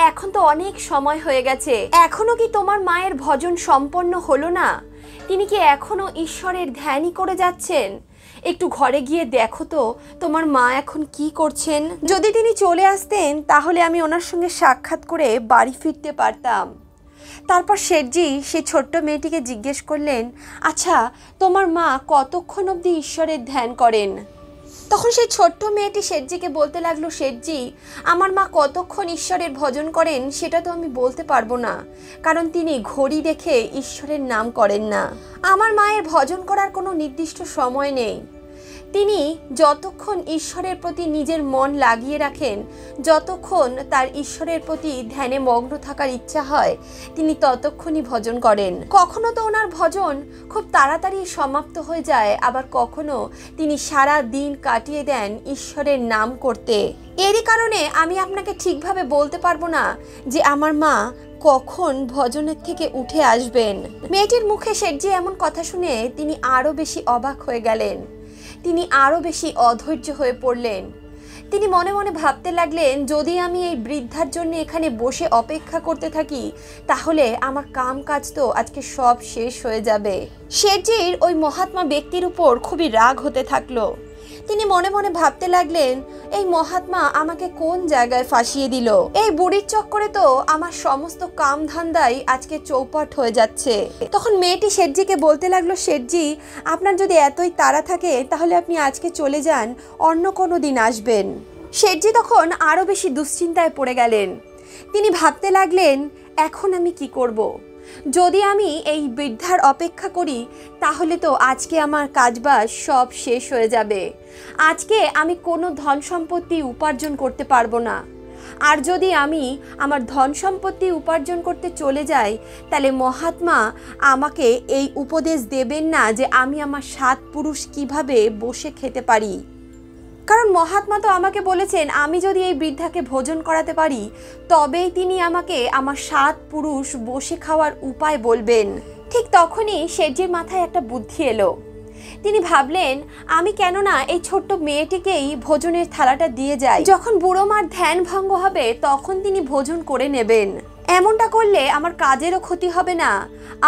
এখন তো অনেক সময় হয়ে গেছে, এখনো কি তোমার মায়ের ভজন সম্পন্ন হলো না? তিনি কি এখনো ঈশ্বরের ধ্যানই করে যাচ্ছেন? একটু ঘরে গিয়ে দেখো তো তোমার মা এখন কি করছেন। যদি তিনি চলে আসতেন তাহলে আমি ওনার সঙ্গে সাক্ষাৎ করে বাড়ি ফিরতে পারতাম। তারপর শেঠজি সেই ছোট্ট মেয়েটিকে জিজ্ঞেস করলেন, আচ্ছা তোমার মা কতক্ষণ অবধি ঈশ্বরের ধ্যান করেন? তখন সেই ছোট্ট মেয়েটি শেঠজিকে বলতে লাগলো, শেঠজি, আমার মা কতক্ষণ ঈশ্বরের ভজন করেন সেটা তো আমি বলতে পারবো না, কারণ তিনি ঘড়ি দেখে ঈশ্বরের নাম করেন না। আমার মায়ের ভজন করার কোনো নির্দিষ্ট সময় নেই। তিনি যতক্ষণ ঈশ্বরের প্রতি নিজের মন লাগিয়ে রাখেন, যতক্ষণ তার ঈশ্বরের প্রতি ধ্যানে মগ্ন থাকার ইচ্ছা হয়, তিনি ততক্ষণই ভজন করেন। কখনো তো ওনার ভজন খুব তাড়াতাড়ি সমাপ্ত হয়ে যায়, আবার কখনো তিনি সারা দিন কাটিয়ে দেন ঈশ্বরের নাম করতে। এরই কারণে আমি আপনাকে ঠিকভাবে বলতে পারবো না যে আমার মা কখন ভজনের থেকে উঠে আসবেন। মেয়েটির মুখে শেঠজি এমন কথা শুনে তিনি আরো বেশি অবাক হয়ে গেলেন। তিনি আরো বেশি অধৈর্য হয়ে পড়লেন। তিনি মনে মনে ভাবতে লাগলেন, যদি আমি এই বৃদ্ধার জন্য এখানে বসে অপেক্ষা করতে থাকি তাহলে আমার কাম কাজ তো আজকে সব শেষ হয়ে যাবে। শেঠজির ওই মহাত্মা ব্যক্তির উপর খুবই রাগ হতে থাকলো। তিনি মনে মনে ভাবতে লাগলেন, এই মহাত্মা আমাকে কোন জায়গায় ফাঁসিয়ে দিল। এই বুড়ির চক্করে তো আমার সমস্ত কাম ধান্দাই আজকে চৌপট হয়ে যাচ্ছে। তখন মেয়েটি শেঠজিকে বলতে লাগলো, শেঠজি, আপনার যদি এতই তাড়া থাকে তাহলে আপনি আজকে চলে যান, অন্য কোনো দিন আসবেন। শেঠজি তখন আরো বেশি দুশ্চিন্তায় পড়ে গেলেন। তিনি ভাবতে লাগলেন, এখন আমি কি করব? যদি আমি এই বৃদ্ধার অপেক্ষা করি তাহলে তো আজকে আমার কাজবাজ সব শেষ হয়ে যাবে। আজকে আমি কোনো ধন সম্পত্তি উপার্জন করতে পারবো না। আর যদি আমি আমার ধন সম্পত্তি উপার্জন করতে চলে যাই তাহলে মহাত্মা আমাকে এই উপদেশ দেবেন না যে আমি আমার 7 পুরুষ কিভাবে বসে খেতে পারি। কারণ মহাত্মা তো আমাকে বলেছেন আমি যদি এই বৃদ্ধাকে ভোজন করাতে পারি তবেই তিনি আমাকে আমার 7 পুরুষ বসে খাওয়ার উপায় বলবেন। ঠিক তখনই শেঠজির মাথায় একটা বুদ্ধি এলো। তিনি ভাবলেন, আমি কেন না এই ছোট্ট মেয়েটিকেই ভোজনের থালাটা দিয়ে যাই। যখন বুড়ো মার ধ্যান ভঙ্গ হবে তখন তিনি ভোজন করে নেবেন। এমনটা করলে আমার কাজেরও ক্ষতি হবে না,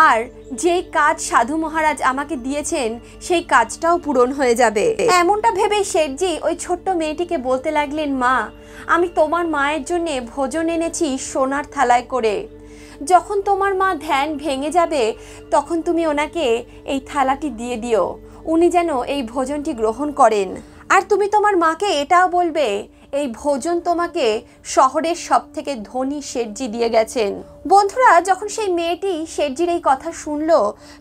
আর যেই কাজ সাধু মহারাজ আমাকে দিয়েছেন সেই কাজটাও পূরণ হয়ে যাবে। এমনটা ভেবে শেঠজি ওই ছোট্ট মেয়েটিকে বলতে লাগলেন, মা, আমি তোমার মায়ের জন্য ভোজন এনেছি সোনার থালায় করে। যখন তোমার মা ধ্যান ভেঙে যাবে তখন তুমি ওনাকে এই থালাটি দিয়ে দিও, উনি যেন এই ভোজনটি গ্রহণ করেন। আর তুমি তোমার মাকে এটাও বলবে এই ভোজন তোমাকে শহরের সবথেকে ধনী শেঠজি দিয়ে গেছেন। বন্ধুরা, যখন সেই মেয়েটি শেঠজির এই কথা শুনলো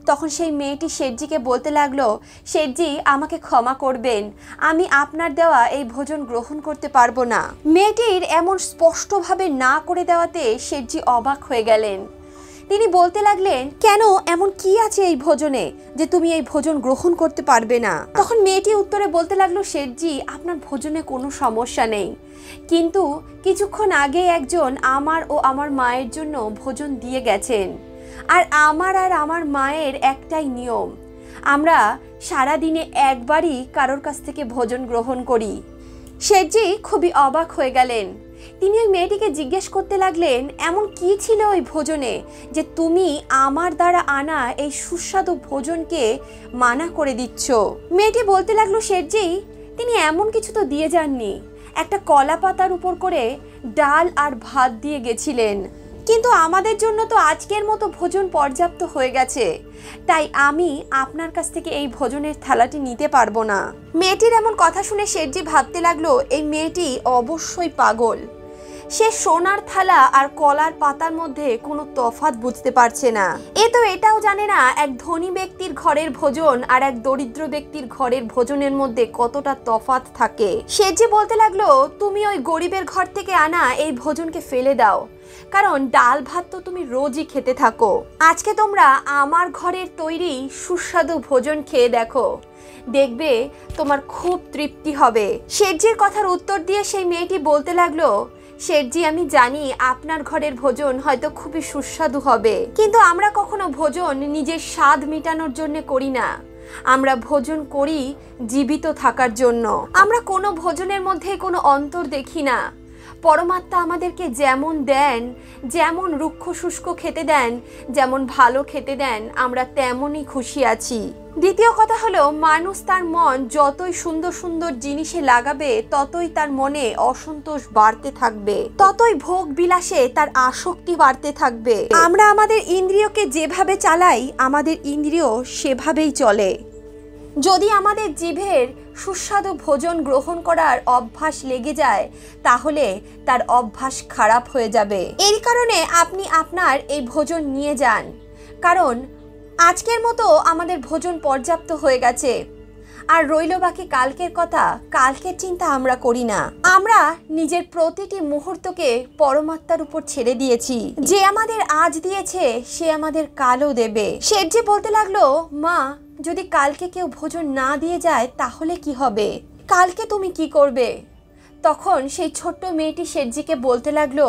তখন সেই মেয়েটি শেঠজিকে বলতে লাগলো, শেঠজি, আমাকে ক্ষমা করবেন, আমি আপনার দেওয়া এই ভোজন গ্রহণ করতে পারবো না। মেয়েটির এমন স্পষ্টভাবে না করে দেওয়াতে শেঠজি অবাক হয়ে গেলেন। তিনি বলতে লাগলেন, কেন, এমন কি আছে এই ভোজনে যে তুমি এই ভোজন গ্রহণ করতে পারবে না? তখন মেয়েটি উত্তরে বলতে লাগলো, শেঠজি, আপনার ভোজনে কোনো সমস্যা নেই, কিন্তু কিছুক্ষণ আগে একজন আমার ও আমার মায়ের জন্য ভোজন দিয়ে গেছেন। আর আমার মায়ের একটাই নিয়ম, আমরা সারা দিনে একবারই কারোর কাছ থেকে ভোজন গ্রহণ করি। শেঠজি খুবই অবাক হয়ে গেলেন। তিনি ওই মেয়েটিকে জিজ্ঞেস করতে লাগলেন, এমন কি ছিল ওই ভোজনে যে তুমি আমার দ্বারা আনা এই সুস্বাদু ভোজনকে মানা করে দিচ্ছ? মেয়েটি বলতে লাগলো, শেঠজি, তিনি এমন কিছু তো দিয়ে যাননি, একটা কলা পাতার উপর করে ডাল আর ভাত দিয়ে গেছিলেন। কিন্তু আমাদের জন্য তো আজকের মতো ভোজন পর্যাপ্ত হয়ে গেছে, তাই আমি আপনার কাছ থেকে এই ভোজনের থালাটি নিতে পারবো না। মেয়েটির এমন কথা শুনে শেঠজি ভাবতে লাগলো এই মেয়েটি অবশ্যই পাগল। সে সোনার থালা আর কলার পাতার মধ্যে কোনো তফাৎ বুঝতে পারছে না। এ তো এটাও জানে না এক ধনী ব্যক্তির ঘরের ভোজন আর এক দরিদ্র ব্যক্তির ঘরের ভোজনের মধ্যে কতটা তফাৎ থাকে। শেঠজি বলতে লাগলো, তুমি ওই গরিবের ঘর থেকে আনা এই ভোজনকে ফেলে দাও, কারণ ডাল ভাত তো তুমি রোজই খেতে থাকো। আজকে তোমরা আমার ঘরের তৈরি সুস্বাদু ভোজন খেয়ে দেখো, দেখবে তোমার খুব তৃপ্তি হবে। শেঠজির কথার উত্তর দিয়ে সেই মেয়েটি বলতে লাগলো, শেঠজি আমি জানি আপনার ঘরের ভোজন হয়তো খুবই সুস্বাদু হবে, কিন্তু আমরা কখনো ভোজন নিজের স্বাদ মেটানোর জন্য করি না, আমরা ভোজন করি জীবিত থাকার জন্য। আমরা কোনো ভোজনের মধ্যে কোনো অন্তর দেখি না। পরমাত্মা আমাদেরকে যেমন দেন, যেমন রুক্ষ শুষ্ক খেতে দেন, যেমন ভালো খেতে দেন, আমরা তেমনই খুশি আছি। দ্বিতীয় কথা হলো, মানুষ তার মন যতই সুন্দর সুন্দর জিনিসে লাগাবে ততই তার মনে অসন্তোষ বাড়তে থাকবে, ততই ভোগ বিলাসে তার আসক্তি বাড়তে থাকবে। আমরা আমাদের ইন্দ্রিয়কে যেভাবে চালাই আমাদের ইন্দ্রিয় সেভাবেই চলে। যদি আমাদের জিভের সুস্বাদু ভোজন গ্রহণ করার অভ্যাস লেগে যায় তাহলে তার অভ্যাস খারাপ হয়ে যাবে। এর কারণে আপনি আপনার এই ভোজন নিয়ে যান, কারণ আজকের মতো আমাদের ভোজন পর্যাপ্ত হয়ে গেছে। আর রইল বাকি কালকের কথা, কালকের চিন্তা আমরা করি না। আমরা নিজের প্রতিটি মুহূর্তকে পরমাত্মার উপর ছেড়ে দিয়েছি। যে আমাদের আজ দিয়েছে সে আমাদের কালও দেবে। শেঠজি বলতে লাগলো, মা যদি কালকে কেউ ভোজন না দিয়ে যায় তাহলে কি হবে? কালকে তুমি কি করবে? তখন সেই ছোট্ট মেয়েটি শেঠজিকে বলতে লাগলো,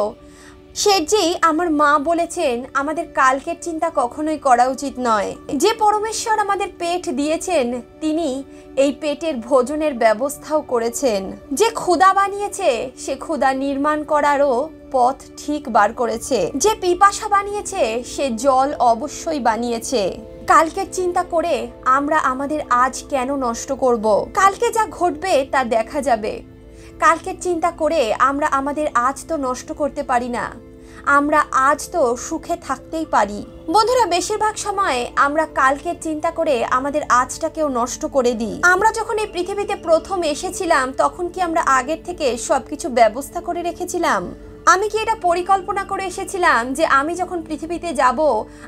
শেঠজি আমার মা বলেছেন আমাদের কালকের চিন্তা কখনোই করা উচিত নয়। যে পরমেশ্বর আমাদের পেট দিয়েছেন তিনি এই পেটের ভোজনের ব্যবস্থাও করেছেন। যে ক্ষুধা বানিয়েছে সে ক্ষুধা নির্মাণ করারও পথ ঠিক বার করেছে। যে পিপাসা বানিয়েছে সে জল অবশ্যই বানিয়েছে। কালকের চিন্তা করে আমরা আমাদের আজ কেন নষ্ট করব? কালকে যা ঘটবে তা দেখা যাবে। কালকের চিন্তা করে আমরা আমাদের আজ তো নষ্ট করতে পারি না, আমরা আজ তো সুখে থাকতেই পারি। বন্ধুরা, বেশিরভাগ সময় আমরা কালকের চিন্তা করে আমাদের আজটাকেও নষ্ট করে দিই। আমরা যখন এই পৃথিবীতে প্রথম এসেছিলাম তখন কি আমরা আগের থেকে সবকিছু ব্যবস্থা করে রেখেছিলাম? আমি কি এটা পরিকল্পনা করে এসেছিলাম যে আমি যখন পৃথিবীতে যাব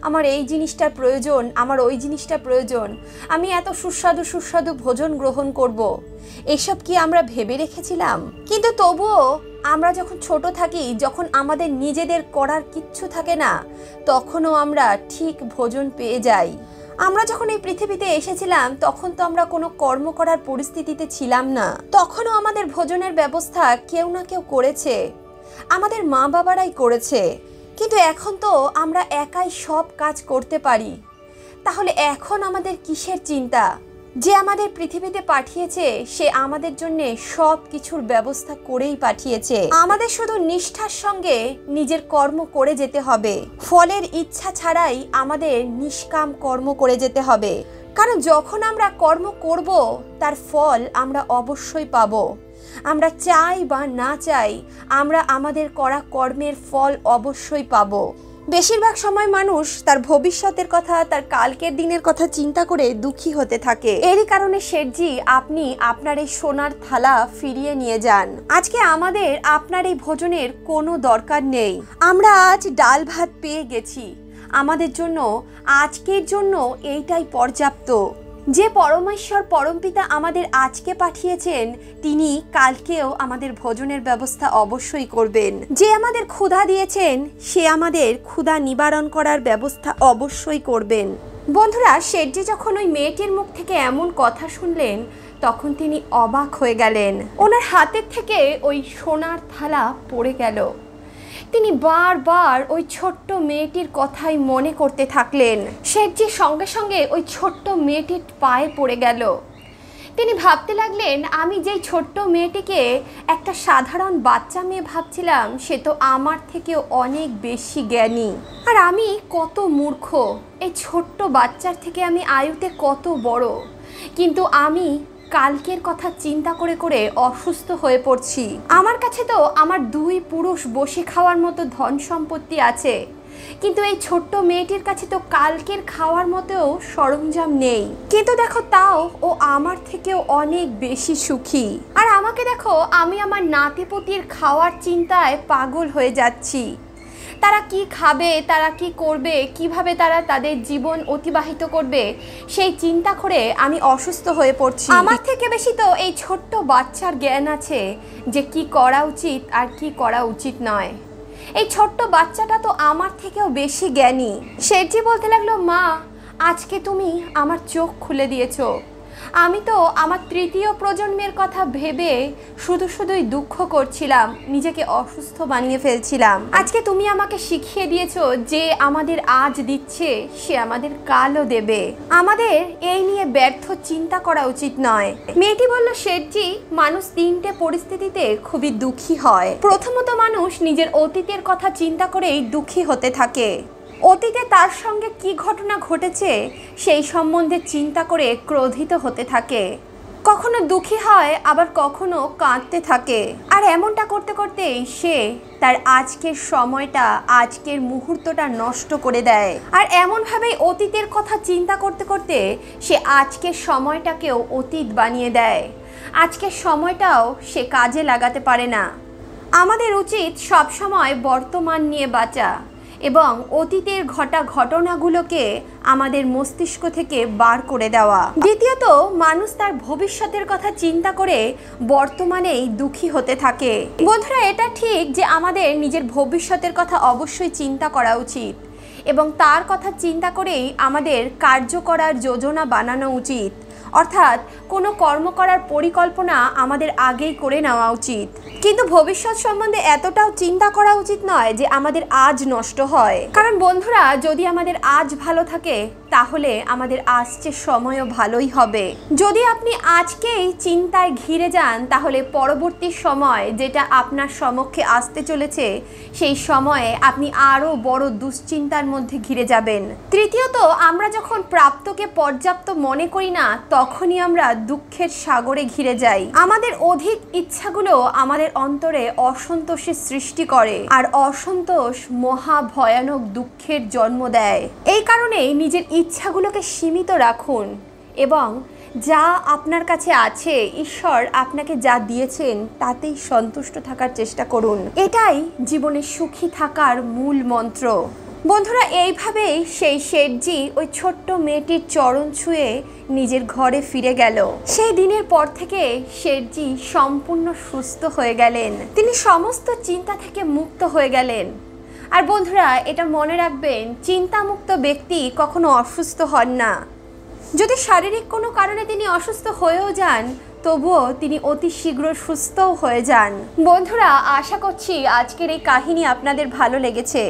আমার এই জিনিসটার প্রয়োজন, আমার ওই জিনিসটার প্রয়োজন, আমি এত সুস্বাদু সুস্বাদু ভোজন গ্রহণ করব? এসব কি আমরা ভেবে রেখেছিলাম? কিন্তু তবুও আমরা যখন ছোট থাকি, যখন আমাদের নিজেদের করার কিচ্ছু থাকে না, তখনও আমরা ঠিক ভোজন পেয়ে যাই। আমরা যখন এই পৃথিবীতে এসেছিলাম তখন তো আমরা কোনো কর্ম করার পরিস্থিতিতে ছিলাম না, তখনও আমাদের ভোজনের ব্যবস্থা কেউ না কেউ করেছে, আমাদের মা বাবারাই করেছে। কিন্তু এখন তো আমরা একাই সব কাজ করতে পারি, তাহলে এখন আমাদের কিসের চিন্তা? যে আমাদের পৃথিবীতে পাঠিয়েছে সে আমাদের জন্য সব কিছুর ব্যবস্থা করেই পাঠিয়েছে। আমাদের শুধু নিষ্ঠার সঙ্গে নিজের কর্ম করে যেতে হবে, ফলের ইচ্ছা ছাড়াই আমাদের নিষ্কাম কর্ম করে যেতে হবে। কারণ যখন আমরা কর্ম করব তার ফল আমরা অবশ্যই পাবো। আমরা চাই বা না চাই আমরা আমাদের করা কর্মের ফল অবশ্যই পাবো। বেশিরভাগ সময় মানুষ তার ভবিষ্যতের কথা, তার কালকের দিনের কথা চিন্তা করে দুঃখী হতে থাকে। এরই কারণে শেঠজি আপনি আপনার এই সোনার থালা ফিরিয়ে নিয়ে যান। আজকে আমাদের আপনার এই ভোজনের কোনো দরকার নেই। আমরা আজ ডাল ভাত পেয়ে গেছি, আমাদের জন্য আজকের জন্য এইটাই পর্যাপ্ত। যে পরমেশ্বর পরমপিতা আমাদের আজকে পাঠিয়েছেন তিনি কালকেও আমাদের ভোজনের ব্যবস্থা অবশ্যই করবেন। যে আমাদের ক্ষুধা দিয়েছেন সে আমাদের ক্ষুধা নিবারণ করার ব্যবস্থা অবশ্যই করবেন। বন্ধুরা, শেঠজি যখন ওই মেয়েটির মুখ থেকে এমন কথা শুনলেন তখন তিনি অবাক হয়ে গেলেন। ওনার হাতের থেকে ওই সোনার থালা পড়ে গেল। তিনি বারবার ওই ছোট্ট মেয়েটির কথাই মনে করতে থাকলেন। শেঠজি সঙ্গে সঙ্গে ওই ছোট্ট মেয়েটির পায়ে পড়ে গেল। তিনি ভাবতে লাগলেন, আমি যেই ছোট্ট মেয়েটিকে একটা সাধারণ বাচ্চা মেয়ে ভাবছিলাম সে তো আমার থেকেও অনেক বেশি জ্ঞানী, আর আমি কত মূর্খ। এই ছোট্ট বাচ্চার থেকে আমি আয়ুতে কত বড়, কিন্তু আমি কালকের কথা চিন্তা করে করে অসুস্থ হয়ে পড়ছি। আমার কাছে তো আমার 2 পুরুষ বসে খাওয়ার মতো ধন সম্পত্তি আছে, কিন্তু এই ছোট্ট মেয়েটির কাছে তো কালকের খাওয়ার মতো সরঞ্জাম নেই। কিন্তু দেখো, তাও ও আমার থেকেও অনেক বেশি সুখী। আর আমাকে দেখো, আমি আমার নাতিপুতির খাওয়ার চিন্তায় পাগল হয়ে যাচ্ছি। তারা কি খাবে, তারা কি করবে, কিভাবে তারা তাদের জীবন অতিবাহিত করবে, সেই চিন্তা করে আমি অসুস্থ হয়ে পড়ছি। আমার থেকে বেশি তো এই ছোট্ট বাচ্চার জ্ঞান আছে যে কি করা উচিত আর কি করা উচিত নয়। এই ছোট্ট বাচ্চাটা তো আমার থেকেও বেশি জ্ঞানী। শেঠজি বলতে লাগলো, মা, আজকে তুমি আমার চোখ খুলে দিয়েছো। আমি তো আমার 3য় প্রজন্মের কথা ভেবে শুধুই দুঃখ করছিলাম, নিজেকে অসুস্থ বানিয়ে ফেলছিলাম। আজকে তুমি আমাকে শিখিয়ে দিয়েছো যে আমাদের আজ দিচ্ছে সে আমাদের কালও দেবে। আমাদের এই নিয়ে ব্যর্থ চিন্তা করা উচিত নয়। মেয়েটি বলল, শেঠজি, মানুষ 3টে পরিস্থিতিতে খুবই দুঃখী হয়। প্রথমত, মানুষ নিজের অতীতের কথা চিন্তা করেই দুঃখী হতে থাকে। অতীতে তার সঙ্গে কি ঘটনা ঘটেছে সেই সম্বন্ধে চিন্তা করে ক্রোধিত হতে থাকে। কখনো দুঃখী হয়, আবার কখনো কাঁদতে থাকে। আর এমনটা করতে করতেই সে তার আজকের সময়টা, আজকের মুহূর্তটা নষ্ট করে দেয়। আর এমনভাবেই অতীতের কথা চিন্তা করতে করতে সে আজকের সময়টাকেও অতীত বানিয়ে দেয়। আজকের সময়টাও সে কাজে লাগাতে পারে না। আমাদের উচিত সবসময় বর্তমান নিয়ে বাঁচা এবং অতীতের ঘটনাগুলোকে আমাদের মস্তিষ্ক থেকে বার করে দেওয়া। দ্বিতীয়ত, মানুষ তার ভবিষ্যতের কথা চিন্তা করে বর্তমানেই দুঃখী হতে থাকে। বন্ধুরা, এটা ঠিক যে আমাদের নিজের ভবিষ্যতের কথা অবশ্যই চিন্তা করা উচিত এবং তার কথা চিন্তা করেই আমাদের কার্য করার যোজনা বানানো উচিত। অর্থাৎ কোনো কর্ম করার পরিকল্পনা আমাদের আগেই করে নেওয়া উচিত। কিন্তু ভবিষ্যৎ সম্বন্ধে এতটাও চিন্তা করা উচিত নয় যে আমাদের আজ নষ্ট হয়। কারণ বন্ধুরা, যদি আমাদের আজ ভালো থাকে তাহলে আমাদের আসছে সময়ও ভালোই হবে। যদি আপনি আজকেই চিন্তায় ঘিরে যান তাহলে পরবর্তী সময় যেটা আপনার সমক্ষে আসতে চলেছে সেই সময়ে আপনি আরও বড় দুশ্চিন্তার মধ্যে ঘিরে যাবেন। তৃতীয়ত, আমরা যখন প্রাপ্তকে পর্যাপ্ত মনে করি না তখনই আমরা দুঃখের সাগরে ঘিরে যাই। আমাদের অধিক ইচ্ছাগুলো আমাদের অন্তরে অসন্তোষের সৃষ্টি করে আর অসন্তোষ মহা ভয়ানক দুঃখের জন্ম দেয়। এই কারণেই নিজের ইচ্ছাগুলোকে সীমিত রাখুন এবং যা আপনার কাছে আছে, ঈশ্বর আপনাকে যা দিয়েছেন তাতেই সন্তুষ্ট থাকার চেষ্টা করুন। এটাই জীবনে সুখী থাকার মূল মন্ত্র। বন্ধুরা, এইভাবেই সেই শেঠজি ওই ছোট্ট মেয়েটির চরণ ছুঁয়ে নিজের ঘরে ফিরে গেল। সেই দিনের পর থেকে শেঠজি সম্পূর্ণ সুস্থ হয়ে গেলেন। তিনি সমস্ত চিন্তা থেকে মুক্ত হয়ে গেলেন। আর বন্ধুরা, এটা মনে রাখবেন, চিন্তামুক্ত ব্যক্তি কখনো অসুস্থ হন না। যদি শারীরিক কোনো কারণে তিনি অসুস্থ হয়েও যান তবুও তিনি অতি শীঘ্র সুস্থও হয়ে যান। বন্ধুরা, আশা করছি আজকের এই কাহিনী আপনাদের ভালো লেগেছে।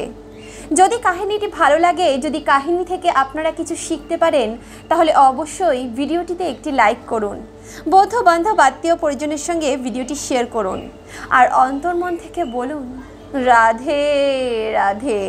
যদি কাহিনীটি ভালো লাগে, যদি কাহিনী থেকে আপনারা কিছু শিখতে পারেন তাহলে অবশ্যই ভিডিওটিতে একটি লাইক করুন। বন্ধু বান্ধব আত্মীয় পরিজনের সঙ্গে ভিডিওটি শেয়ার করুন আর অন্তর্মন থেকে বলুন, রাধে রাধে।